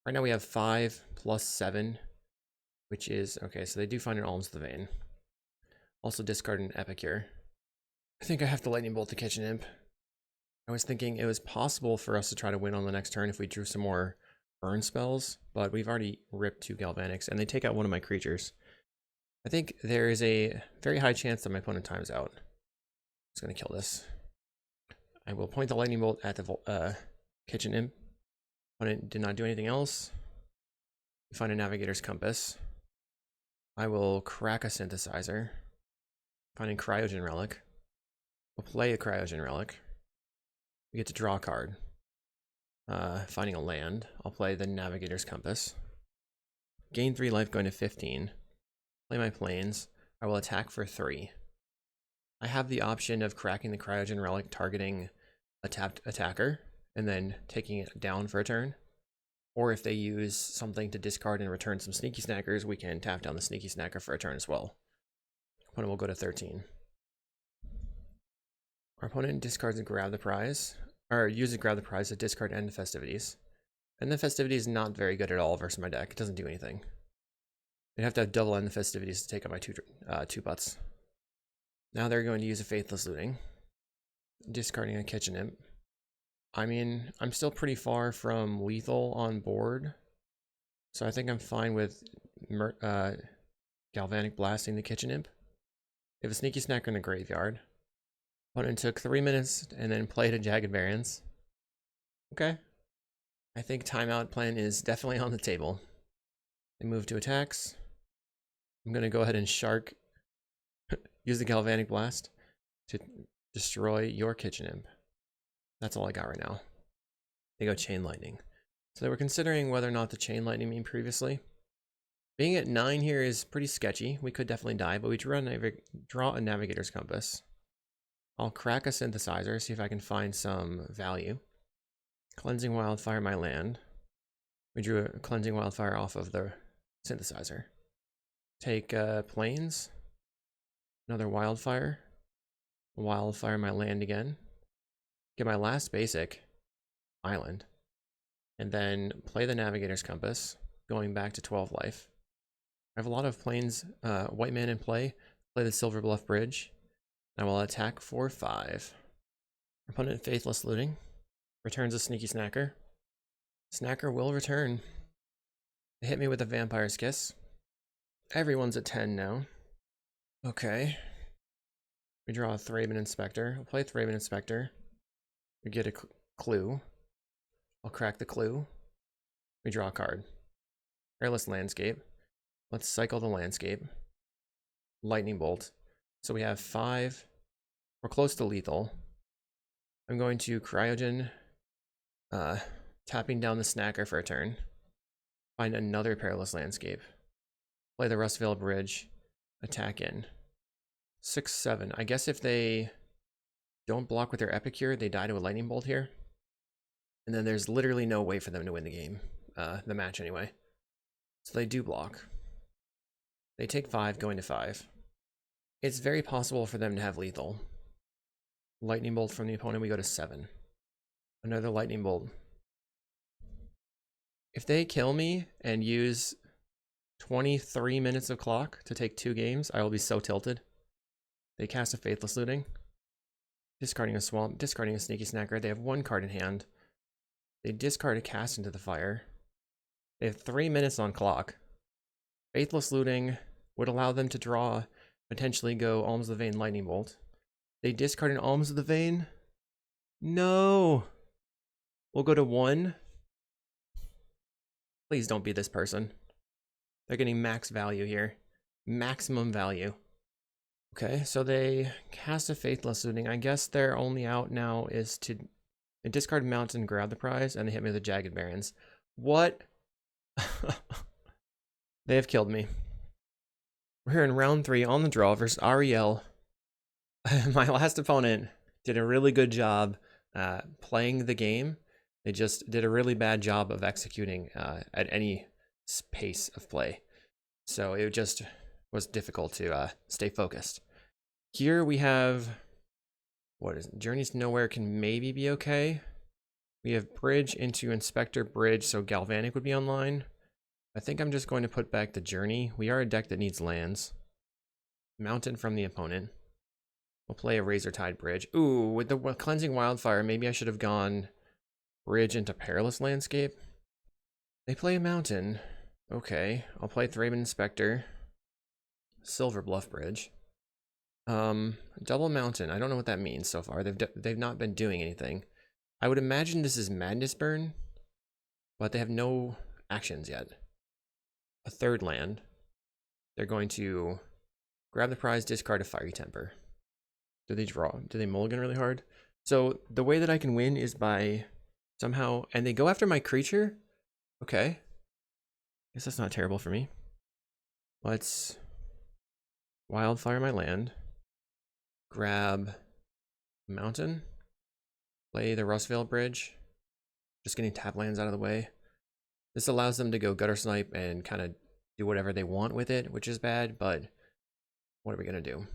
Right now we have 5 plus 7, which is, okay, so they do find an Alms of the Vein. Also discard an Epicure. I think I have to lightning bolt the kitchen imp. I was thinking it was possible for us to try to win on the next turn if we drew some more burn spells, but we've already ripped 2 Galvanics, and they take out one of my creatures. I think there is a very high chance that my opponent times out. I'm just going to kill this. I will point the lightning bolt at the kitchen imp. Opponent did not do anything else. We find a navigator's compass. I will crack a synthesizer. Finding cryogen relic. We'll play a cryogen relic. We get to draw a card. Finding a land. I'll play the navigator's compass. Gain 3 life, going to 15. Play my planes. I will attack for 3. I have the option of cracking the cryogen relic, targeting a tapped attacker, and then taking it down for a turn. Or if they use something to discard and return some sneaky snackers, we can tap down the sneaky snacker for a turn as well. Opponent will go to 13. Our opponent discards a grab the prize, or uses grab the prize to discard end the festivities. And the festivities is not very good at all versus my deck. It doesn't do anything. They'd have to have double end the festivities to take out my two butts. Now they're going to use a faithless looting, discarding a kitchen imp. I mean, I'm still pretty far from lethal on board, so I think I'm fine with galvanic blasting the kitchen imp. They have a sneaky snacker in the graveyard. Opponent took 3 minutes and then played a jagged variance. Okay. I think timeout plan is definitely on the table. They move to attacks. I'm going to go ahead and shark, use the galvanic blast to destroy your kitchen imp. That's all I got right now. They go chain lightning. So they were considering whether or not to chain lightning me previously. Being at 9 here is pretty sketchy. We could definitely die, but we draw a navigator's compass. I'll crack a synthesizer, see if I can find some value. Cleansing Wildfire my land. We drew a Cleansing Wildfire off of the synthesizer. Take plains. Another Wildfire. Wildfire my land again. Get my last basic, island. And then play the navigator's compass, going back to 12 life. I have a lot of plains, white man in play. Play the Silver Bluff Bridge. I will attack for 5. Opponent faithless looting. Returns a sneaky snacker. Snacker will return. They hit me with a vampire's kiss. Everyone's at 10 now. Okay. We draw a Thraben Inspector. I'll play Thraben Inspector. We get a clue. I'll crack the clue. We draw a card. Airless Landscape. Let's cycle the landscape. Lightning Bolt. So we have 5. We're close to lethal. I'm going to cryogen, tapping down the snacker for a turn. Find another Perilous Landscape. Play the Rustvale Bridge. Attack in. 6, 7. I guess if they don't block with their Epicure, they die to a Lightning Bolt here. And then there's literally no way for them to win the game. The match anyway. So they do block. They take 5, going to 5. It's very possible for them to have lethal. Lightning Bolt from the opponent, we go to 7. Another Lightning Bolt. If they kill me and use 23 minutes of clock to take 2 games, I will be so tilted. They cast a Faithless Looting. Discarding a Swamp, discarding a Sneaky Snacker. They have 1 card in hand. They discard a Cast into the Fire. They have 3 minutes on clock. Faithless Looting would allow them to draw, potentially go Alms of the Vein Lightning Bolt. They discard an Alms of the Vein. No. We'll go to 1. Please don't be this person. They're getting max value here. Maximum value. Okay, so they cast a Faithless Looting. I guess their only out now is to discard Mountain, grab the prize, and they hit me with the Jagged Barrens. What? They have killed me. We're here in round 3 on the draw versus Ariel. My last opponent did a really good job playing the game. They just did a really bad job of executing at any pace of play. So it just was difficult to stay focused. Here we have, what is it? Journeys to Nowhere can maybe be okay. We have Bridge into Inspector Bridge, so Galvanic would be online. I think I'm just going to put back the Journey. We are a deck that needs lands. Mountain from the opponent. We'll play a Razortide Bridge. Ooh, with the Cleansing Wildfire, maybe I should have gone Bridge into Perilous Landscape. They play a Mountain. Okay, I'll play Thraben Inspector. Silver Bluff Bridge. Double Mountain. I don't know what that means so far. They've not been doing anything. I would imagine this is Madness Burn, but they have no actions yet. A third land. They're going to grab the prize, discard a Fiery Temper. Do they draw? Do they mulligan really hard? So the way that I can win is by somehow, and they go after my creature? Okay. Guess that's not terrible for me. Let's Wildfire my land. Grab Mountain. Play the Rustvale Bridge. Just getting tap lands out of the way. This allows them to go Gutter Snipe and kind of do whatever they want with it, which is bad, but what are we going to do?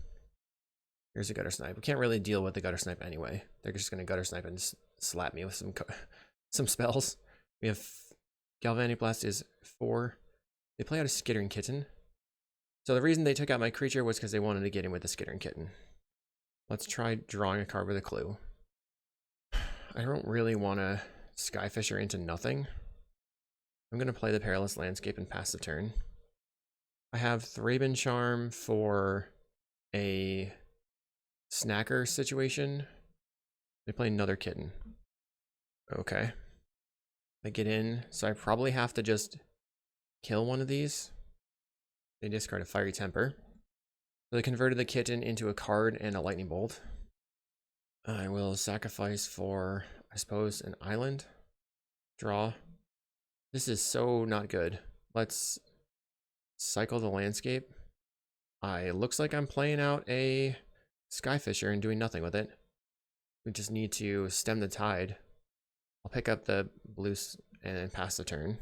Here's a Gutter Snipe. We can't really deal with the Gutter Snipe anyway. They're just going to Gutter Snipe and slap me with some spells. We have Galvanic Blast is 4. They play out a Skittering Kitten. So the reason they took out my creature was because they wanted to get in with the Skittering Kitten. Let's try drawing a card with a clue. I don't really want to Skyfisher into nothing. I'm going to play the Perilous Landscape and pass the turn. I have Thraben Charm for a snacker situation. They play another kitten. Okay. I get in, so I probably have to just kill one of these. They discard a Fiery Temper. So they converted the kitten into a card and a Lightning Bolt. I will sacrifice for, I suppose, an island. Draw. This is so not good. Let's cycle the landscape. It looks like I'm playing out a Skyfisher and doing nothing with it. We just need to stem the tide. I'll pick up the blues and pass the turn.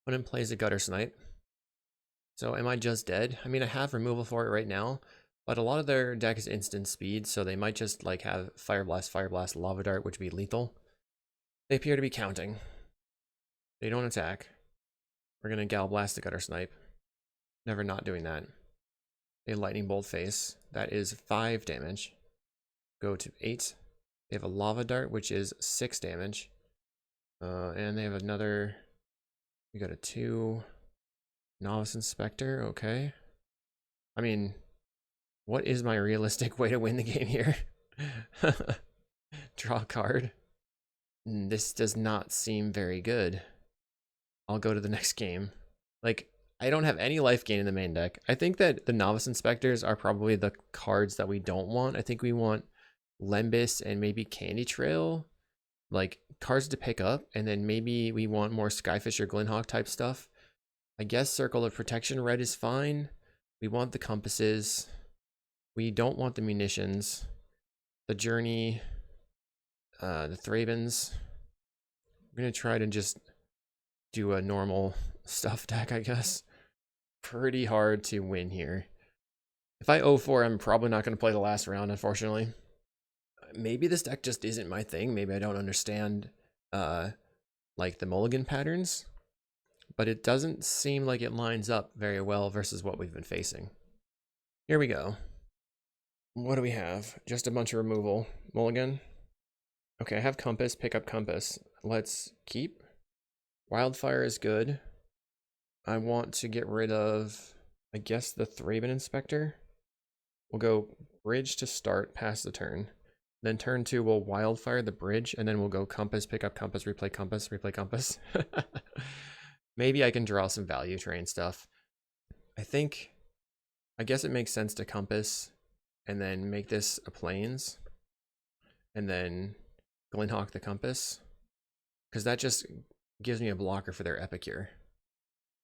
Opponent plays a Gutter Snipe. So am I just dead? I mean, I have removal for it right now, but a lot of their deck is instant speed, so they might just like have Fire Blast, Lava Dart, which would be lethal. They appear to be counting. They don't attack. We're going to Gal Blast the Gutter Snipe. Never not doing that. They Lightning Bolt face. That is 5 damage. Go to 8. They have a Lava Dart, which is 6 damage. And they have another... We got a 2. Novice Inspector, okay. I mean, what is my realistic way to win the game here? Draw a card. This does not seem very good. I'll go to the next game. Like, I don't have any life gain in the main deck. I think that the Novice Inspectors are probably the cards that we don't want. I think we want Lembas and maybe Candy Trail, like cards to pick up, and then maybe we want more Skyfisher, Glinthawk type stuff. I guess Circle of Protection red is fine. We want the compasses. We don't want the munitions. The Journey, the Thrabens. I'm going to try to just do a normal stuff deck, I guess. Pretty hard to win here. If I 0-4, I'm probably not going to play the last round, unfortunately. Maybe this deck just isn't my thing. Maybe I don't understand like the mulligan patterns. But it doesn't seem like it lines up very well versus what we've been facing. Here we go. What do we have? Just a bunch of removal. Mulligan. Okay, I have Compass. Pick up Compass. Let's keep. Wildfire is good. I want to get rid of, I guess, the Thraben Inspector. We'll go bridge to start, pass the turn. Then turn 2, we'll wildfire the bridge, and then we'll go compass, pick up compass, replay compass, replay compass. Maybe I can draw some value train stuff. I guess it makes sense to compass, and then make this a plains, and then Glint the compass, because that just gives me a blocker for their Epicure.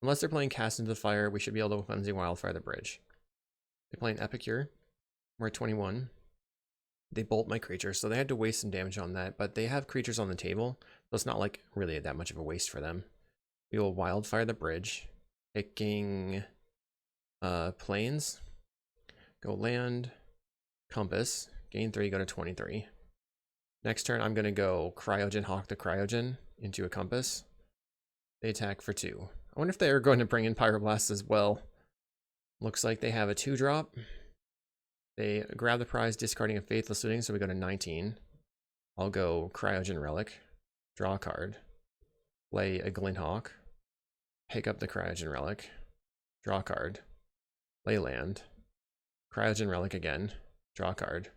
Unless they're playing Cast into the Fire, we should be able to Whimsy Wildfire the bridge. They're playing Epicure. We're at 21. They bolt my creature, so they had to waste some damage on that, but they have creatures on the table, so it's not like really that much of a waste for them. We will Wildfire the bridge, picking plains, go land, compass, gain 3, go to 23. Next turn, I'm going to go cryogen, hawk the cryogen into a compass. They attack for 2. I wonder if they are going to bring in Pyroblast as well. Looks like they have a 2-drop. They grab the prize, discarding a Faithless Looting, so we go to 19. I'll go cryogen relic, draw a card, play a Glint, pick up the cryogen relic, draw a card, play land, cryogen relic again, draw a card.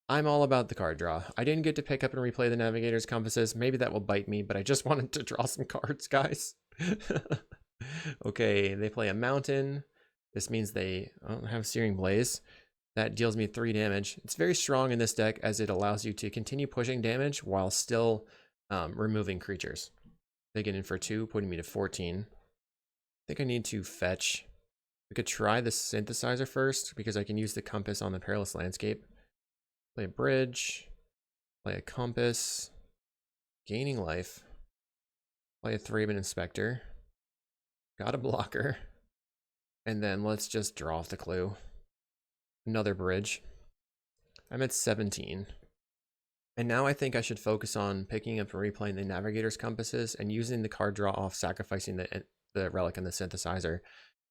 I'm all about the card draw. I didn't get to pick up and replay the Navigator's Compasses. Maybe that will bite me, but I just wanted to draw some cards, guys. Okay, they play a mountain. This means they have Searing Blaze. That deals me 3 damage. It's very strong in this deck as it allows you to continue pushing damage while still removing creatures. They get in for 2, putting me to 14. I think I need to fetch. We could try the synthesizer first because I can use the compass on the Perilous Landscape. Play a bridge, play a compass, gaining life, play a Thraben Inspector, got a blocker, and then let's just draw off the clue. Another bridge. I'm at 17. And now I think I should focus on picking up and replaying the Navigator's Compasses and using the card draw off, sacrificing the relic and the synthesizer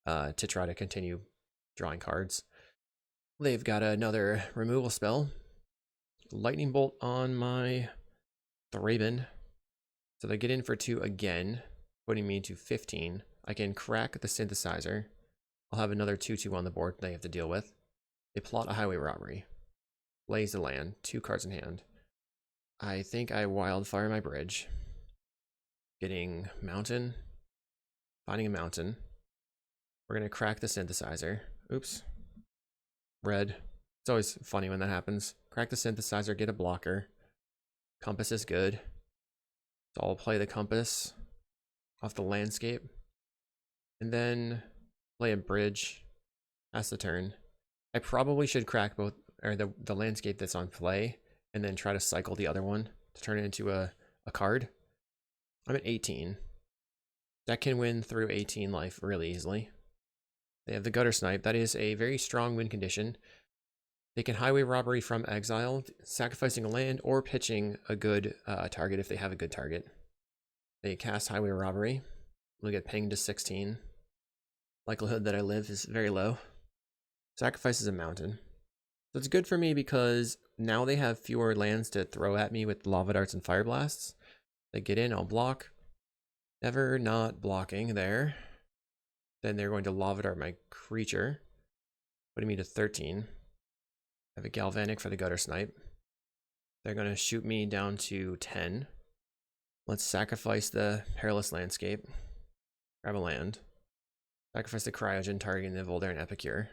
to try to continue drawing cards. They've got another removal spell. Lightning Bolt on my Thraben. So they get in for 2 again, putting me to 15. I can crack the synthesizer. I'll have another 2/2 on the board they have to deal with. They plot a highway robbery. Blaze the land, 2 cards in hand. I think I wildfire my bridge. Getting mountain. Finding a mountain. We're going to crack the synthesizer. Oops. Red. It's always funny when that happens. Crack the synthesizer, get a blocker. Compass is good. So I'll play the compass off the landscape. And then play a bridge. Pass the turn. I probably should crack both, or the landscape that's on play, and then try to cycle the other one to turn it into a card. I'm at 18. That can win through 18 life really easily. They have the Gutter Snipe. That is a very strong win condition. They can highway robbery from exile, sacrificing a land or pitching a good target if they have a good target. They cast highway robbery. We'll get pinged to 16. Likelihood that I live is very low. Sacrifices a mountain. So it's good for me because now they have fewer lands to throw at me with Lava Darts and Fire Blasts. They get in, I'll block. Never not blocking there. Then they're going to Lava Dart my creature, putting me to 13. I have a Galvanic for the Gutter Snipe. They're going to shoot me down to 10. Let's sacrifice the Perilous Landscape. Grab a land. Sacrifice the Cryogen, targeting the Voldaren Epicure.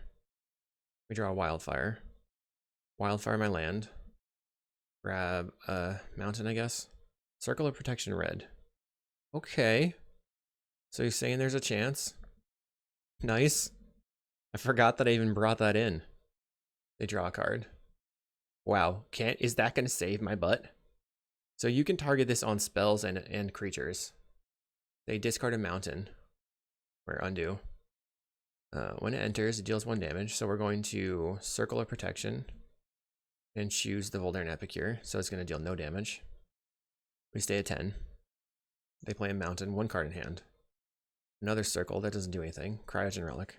We draw a Wildfire. Wildfire my land. Grab a mountain, I guess. Circle of Protection red. Okay. So you're saying there's a chance? Nice. I forgot that I even brought that in. They draw a card. Wow. Is that going to save my butt? So you can target this on spells and creatures. They discard a mountain. Or undo. When it enters, it deals 1 damage. So we're going to Circle of Protection and choose the Voldaren Epicure. So it's going to deal no damage. We stay at 10. They play a mountain, 1 card in hand. Another circle, that doesn't do anything. Cryogen Relic.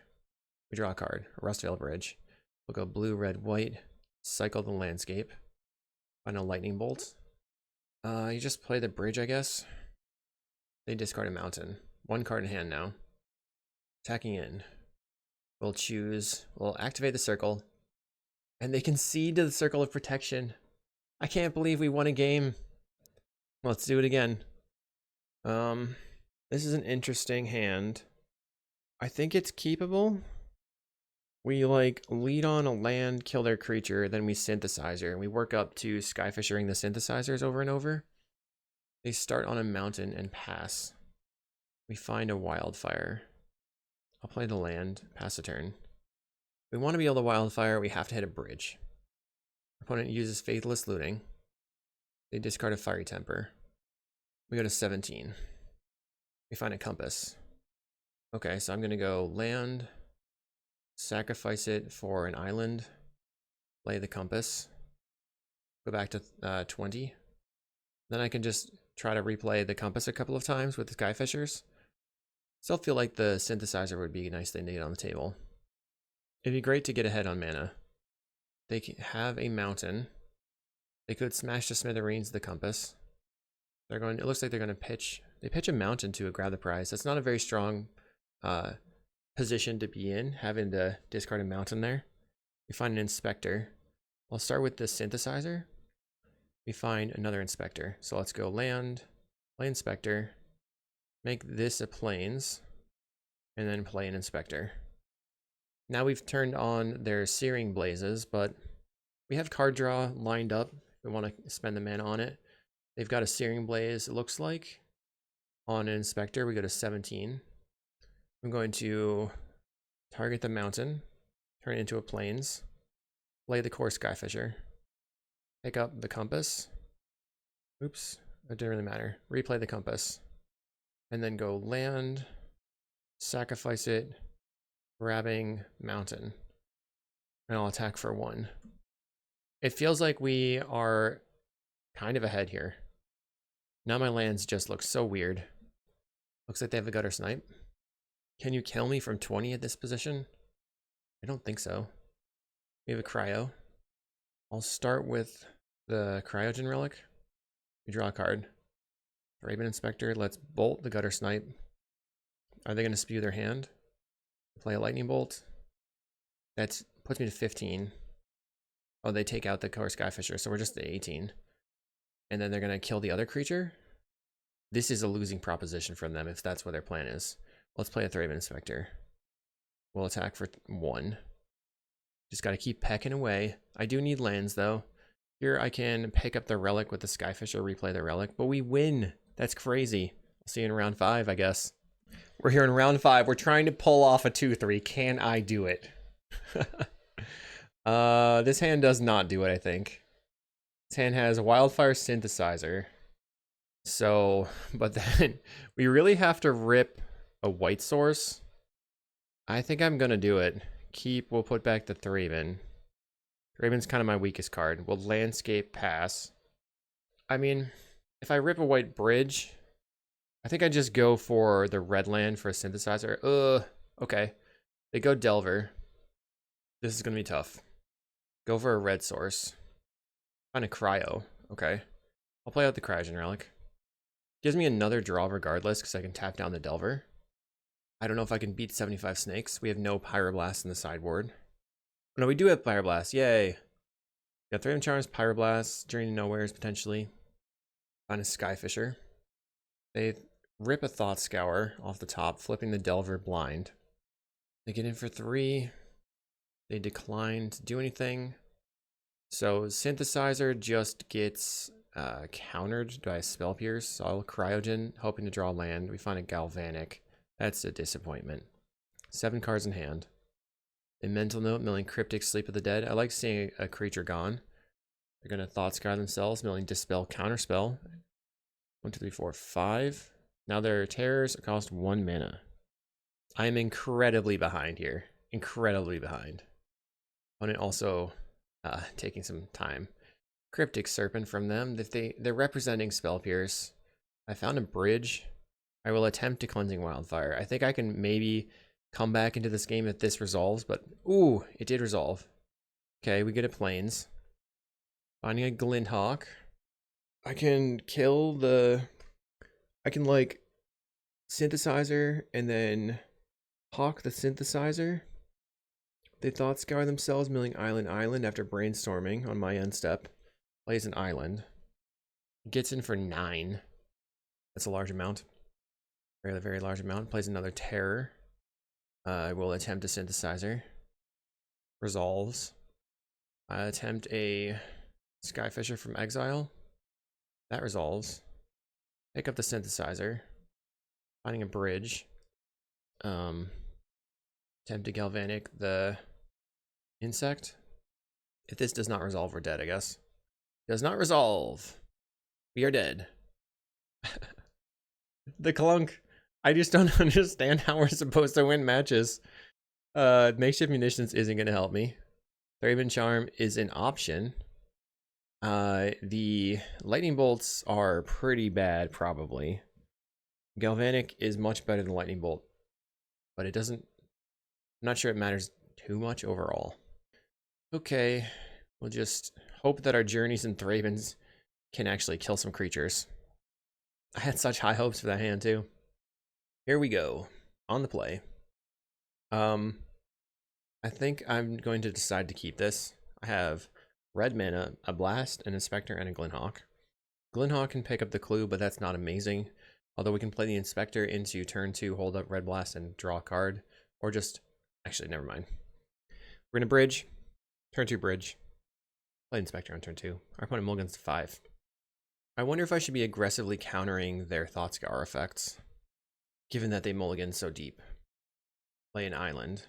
We draw a card, a Rustvale Bridge. We'll go blue, red, white. Cycle the landscape. Find a Lightning Bolt. You just play the bridge, I guess. They discard a mountain. 1 card in hand now. Attacking in. We'll activate the circle. And they concede to the circle of protection. I can't believe we won a game. Let's do it again. This is an interesting hand. I think it's keepable. We like lead on a land, kill their creature, then we synthesizer, and we work up to Skyfishering the synthesizers over and over. They start on a mountain and pass. We find a wildfire. I'll play the land, pass a turn. If we want to be able to wildfire, we have to hit a bridge. Opponent uses Faithless Looting. They discard a Fiery Temper. We go to 17. We find a compass. Okay, so I'm going to go land, sacrifice it for an island, play the compass, go back to 20. Then I can just try to replay the compass a couple of times with the Skyfishers. Still feel like the synthesizer would be a nice thing to get on the table. It'd be great to get ahead on mana. They have a mountain. They could smash to smithereens the compass. They're going. It looks like they're going to pitch. They pitch a mountain to grab the prize. That's not a very strong position to be in, having to discard a mountain there. We find an inspector. I'll start with the synthesizer. We find another inspector. So let's go land, play inspector, make this a plains, and then play an inspector. Now we've turned on their Searing Blazes, but we have card draw lined up. We want to spend the mana on it. They've got a Searing Blaze, it looks like. On an inspector, we go to 17. I'm going to target the mountain, turn it into a plains, play the core Skyfisher, pick up the compass. Oops, it didn't really matter. Replay the compass. And then go land, sacrifice it, grabbing mountain, and I'll attack for 1. It feels like we are kind of ahead here. Now my lands just look so weird. Looks like they have a gutter snipe. Can you kill me from 20 at this position? I don't think so. We have a cryo. I'll start with the cryogen relic. We draw a card. Raven Inspector, let's bolt the gutter snipe. Are they going to spew their hand? Play a lightning bolt. That puts me to 15. Oh, they take out the core Skyfisher, so we're just at 18. And then they're going to kill the other creature. This is a losing proposition from them if that's what their plan is. Let's play a Raven Inspector. We'll attack for 1. Just got to keep pecking away. I do need lands though. Here I can pick up the relic with the Skyfisher, replay the relic, but we win. That's crazy. I'll see you in round 5, I guess. We're here in round 5. We're trying to pull off a 2-3. Can I do it? This hand does not do it, I think. This hand has a Wildfire Synthesizer. So, but then we really have to rip a white source. I think I'm gonna do it. We'll put back the Thraben. Thraben's kind of my weakest card. We'll landscape pass. I mean, if I rip a white bridge, I think I just go for the red land for a synthesizer. Okay. They go Delver. This is gonna be tough. Go for a red source. Find a cryo. Okay. I'll play out the cryogen relic. Gives me another draw regardless because I can tap down the Delver. I don't know if I can beat 75 snakes. We have no Pyroblast in the sideboard. No, we do have Pyroblast. Yay. Got Thraben Charms, Pyroblast, Journey to Nowheres potentially. Find a Skyfisher. They rip a Thought Scour off the top, flipping the Delver blind. They get in for 3. They decline to do anything. So Synthesizer just gets countered by a Spell Pierce. So I'll Cryogen, hoping to draw land. We find a Galvanic. That's a disappointment. 7 cards in hand. A Mental Note, milling Cryptic Sleep of the Dead. I like seeing a creature gone. They're going to Thought Scour themselves, milling Dispel, Counterspell. 1, 2, 3, 4, 5. Now their terrors cost 1 mana. I am incredibly behind here. Incredibly behind. Opponent also taking some time. Cryptic Serpent from them. If they're representing Spell Pierce. I found a bridge. I will attempt to Cleansing Wildfire. I think I can maybe come back into this game if this resolves, but ooh, it did resolve. Okay, we get a Plains. Finding a Glint Hawk. I can kill the... I can like Synthesizer and then Hawk the Synthesizer. They thought scour themselves, milling island after brainstorming on my end step. Plays an island. Gets in for 9. That's a large amount. Very, very large amount. Plays another terror. I will attempt a synthesizer. Resolves. I attempt a Skyfisher from exile. That resolves. Pick up the synthesizer. Finding a bridge. Attempt to galvanic the insect. If this does not resolve, we're dead, I guess. Does not resolve. We are dead. The clunk. I just don't understand how we're supposed to win matches. Makeshift munitions isn't going to help me. Thraben Charm is an option. The lightning bolts are pretty bad, probably. Galvanic is much better than lightning bolt, but it doesn't. I'm not sure it matters too much overall. Okay, we'll just hope that our journeys and Thrabens can actually kill some creatures. I had such high hopes for that hand too. Here we go, on the play. I think I'm going to decide to keep this. I have red mana, a blast, an inspector, and a Glinthawk. Glinthawk can pick up the clue, but that's not amazing. Although we can play the inspector into turn 2, hold up red blast, and draw a card. Or just, actually, never mind. We're gonna bridge, turn 2 bridge. Play inspector on turn 2. Our opponent mulligans to 5. I wonder if I should be aggressively countering their Thought Scour effects, given that they mulligan so deep. Play an island.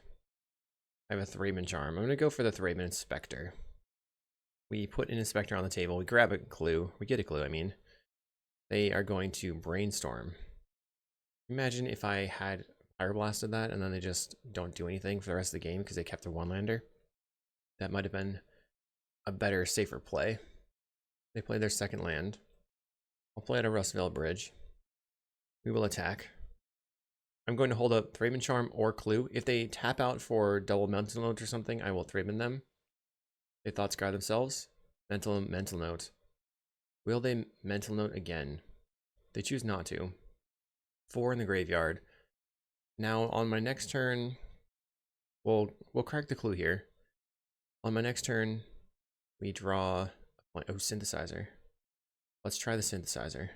I have a Thraben Charm. I'm going to go for the Thraben Inspector. We put an Inspector on the table. We grab a clue. We get a clue, I mean. They are going to brainstorm. Imagine if I had Fire Blasted that and then they just don't do anything for the rest of the game because they kept their one-lander. That might have been a better, safer play. They play their second land. I'll play at a Rustvale Bridge. We will attack. I'm going to hold up Thraben Charm or Clue. If they tap out for double Mental Note or something, I will Thraben them. They Thought Scour themselves. Mental Note. Will they Mental Note again? They choose not to. 4 in the graveyard. Now on my next turn, we'll crack the clue here. On my next turn, we draw synthesizer. Let's try the synthesizer.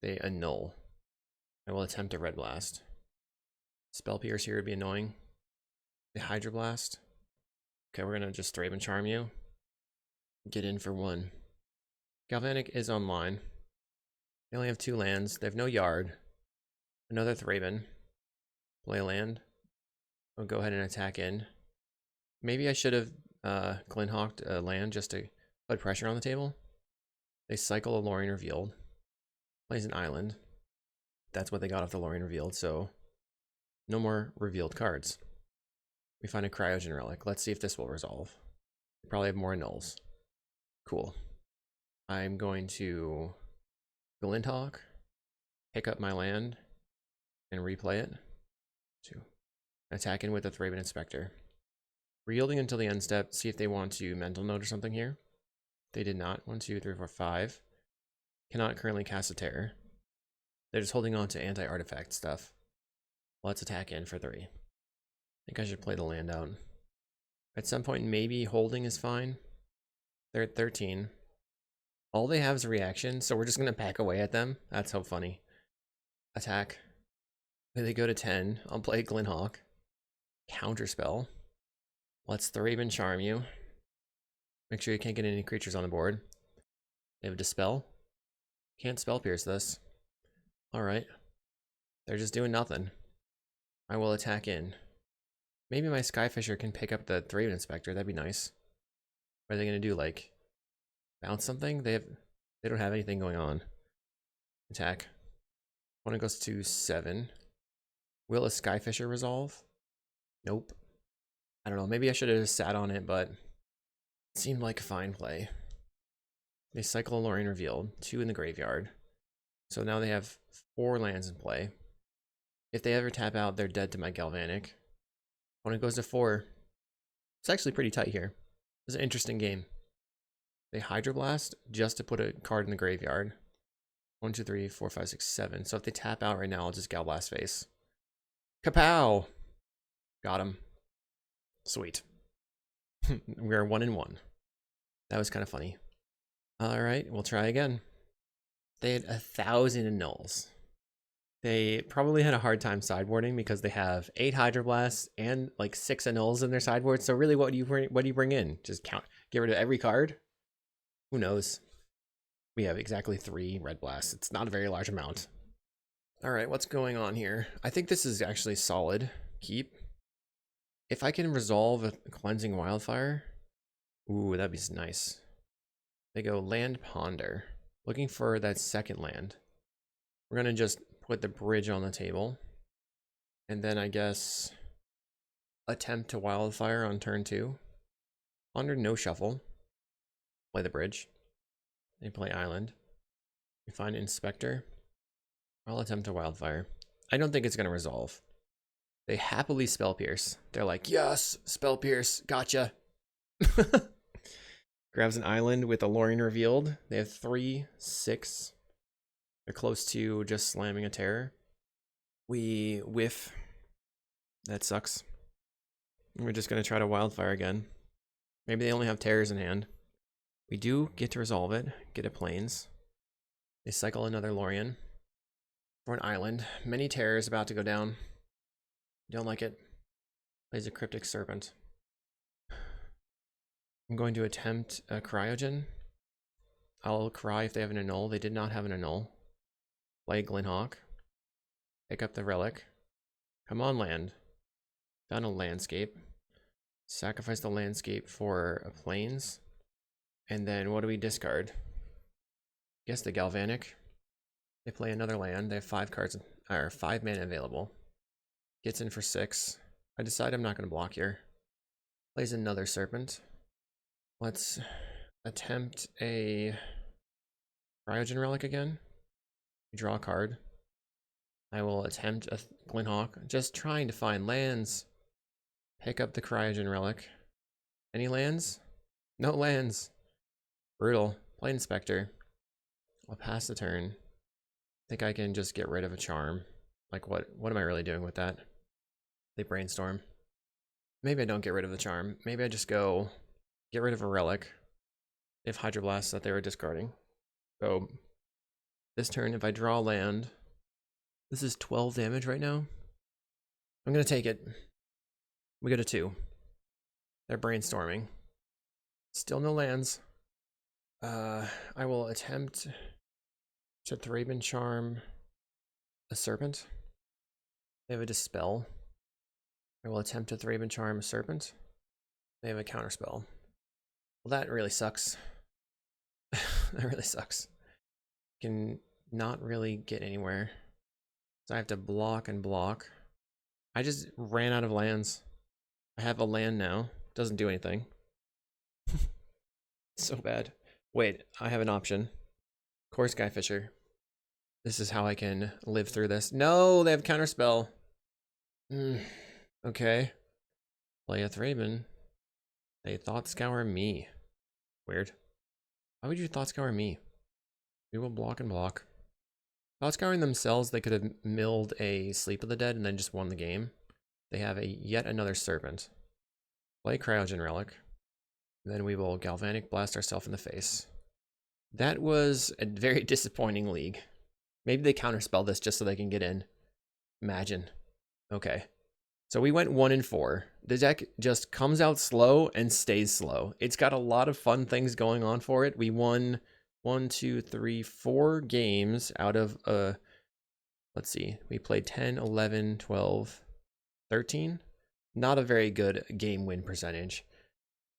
They annul. I will attempt a red blast. Spell Pierce here would be annoying. The Hydro Blast. Okay, we're gonna just Thraben Charm you. Get in for 1. Galvanic is online. They only have 2 lands. They have no yard. Another Thraben. Play a land. I'll go ahead and attack in. Maybe I should have Glinthawked a land just to put pressure on the table. They cycle a Lorien Revealed. Plays an island. That's what they got off the Lorien Revealed, so no more revealed cards. We find a cryogen relic. Let's see if this will resolve. We probably have more nulls. Cool. I'm going to Glinthawk, pick up my land, and replay it. 2. Attack in with the Thraben Inspector. We're yielding until the end step. See if they want to Mental Note or something here. They did not. 1, 2, 3, 4, 5. Cannot currently cast a terror. They're just holding on to anti-artifact stuff. Let's attack in for 3. I think I should play the land out. At some point, maybe holding is fine. They're at 13. All they have is a reaction, so we're just going to pack away at them. That's so funny. Attack. Then they go to 10. I'll play Glinthawk. Counterspell. Let's Thraben Charm you. Make sure you can't get any creatures on the board. They have Dispel. Can't Spell Pierce this. Alright. They're just doing nothing. I will attack in. Maybe my Skyfisher can pick up the Thraben Inspector. That'd be nice. What are they going to do? Like, bounce something? They don't have anything going on. Attack. One goes to 7. Will a Skyfisher resolve? Nope. I don't know. Maybe I should have sat on it, but it seemed like a fine play. They cycle a Lorien Revealed. 2 in the graveyard. So now they have 4 lands in play. If they ever tap out, they're dead to my Galvanic. When it goes to 4, it's actually pretty tight here. It's an interesting game. They Hydroblast just to put a card in the graveyard. 1, 2, 3, 4, 5, 6, 7. So if they tap out right now, I'll just Galblast face. Kapow! Got him. Sweet. We're 1-1. That was kind of funny. All right, we'll try again. They had 1,000 nulls. They probably had a hard time sideboarding because they have 8 Hydroblasts and like 6 annuls in their sideboard. So really, what do you bring in? Just get rid of every card? Who knows? We have exactly 3 Red Blasts. It's not a very large amount. All right, what's going on here? I think this is actually solid. Keep. If I can resolve a Cleansing Wildfire, ooh, that'd be nice. They go Land Ponder, looking for that second land. We're gonna just put the bridge on the table, and then I guess attempt to Wildfire on turn 2. Ponder, no shuffle. Play the bridge. They play Island. We find Inspector. I'll attempt to Wildfire. I don't think it's gonna resolve. They happily Spell Pierce. They're like, yes, Spell Pierce, gotcha. Grabs an island with a Lorien revealed. They have 3, 6. They're close to just slamming a terror. We whiff. That sucks. We're just going to try to Wildfire again. Maybe they only have terrors in hand. We do get to resolve it. Get a Plains. They cycle another Lorien for an island. Many terrors about to go down. Don't like it. Plays a Cryptic Serpent. I'm going to attempt a cryogen. I'll cry if they have an annul. They did not have an annul. Play Glint. Pick up the relic. Come on, land. Found a landscape. Sacrifice the landscape for a Plains. And then what do we discard? Guess the Galvanic. They play another land. They have 5 cards, or 5 mana available. Gets in for 6. I decide I'm not going to block here. Plays another Serpent. Let's attempt a cryogen relic again. Draw a card. I will attempt a Glint, just trying to find lands. Pick up the cryogen relic. Any lands? No lands. Brutal. Play Inspector. I'll pass the turn. I think I can just get rid of a charm. Like what am I really doing with that? They brainstorm. Maybe I don't get rid of the charm. Maybe I just go get rid of a relic. If Hydroblasts that they were discarding. So this turn, if I draw land, this is 12 damage right now. I'm gonna take it. We go to 2. They're brainstorming. Still no lands. I will attempt to Thraben Charm a Serpent. They have a Dispel. I will attempt to Thraben Charm a Serpent. They have a Counterspell. Well, that really sucks. That really sucks. Can not really get anywhere. So I have to block and block. I just ran out of lands. I have a land now. Doesn't do anything. So bad. Wait, I have an option. Core Skyfisher. This is how I can live through this. No, they have Counterspell. Okay. Play a Thraben. They Thought Scour me. Weird. Why would you Thought Scour me? We will block and block. Thought Scouring themselves, they could have milled a Sleep of the Dead and then just won the game. They have a yet another Serpent. Play Cryogen Relic. Then we will Galvanic Blast ourselves in the face. That was a very disappointing league. Maybe they counterspell this just so they can get in. Imagine. Okay. So we went 1-4. The deck just comes out slow and stays slow. It's got a lot of fun things going on for it. We won 4 games out of, let's see, we played 10, 11, 12, 13. Not a very good game win percentage.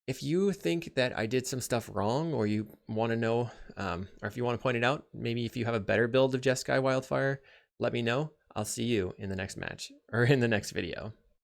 If you think that I did some stuff wrong, or you want to know, or if you want to point it out, maybe if you have a better build of Jeskai Wildfire, let me know. I'll see you in the next match, or in the next video.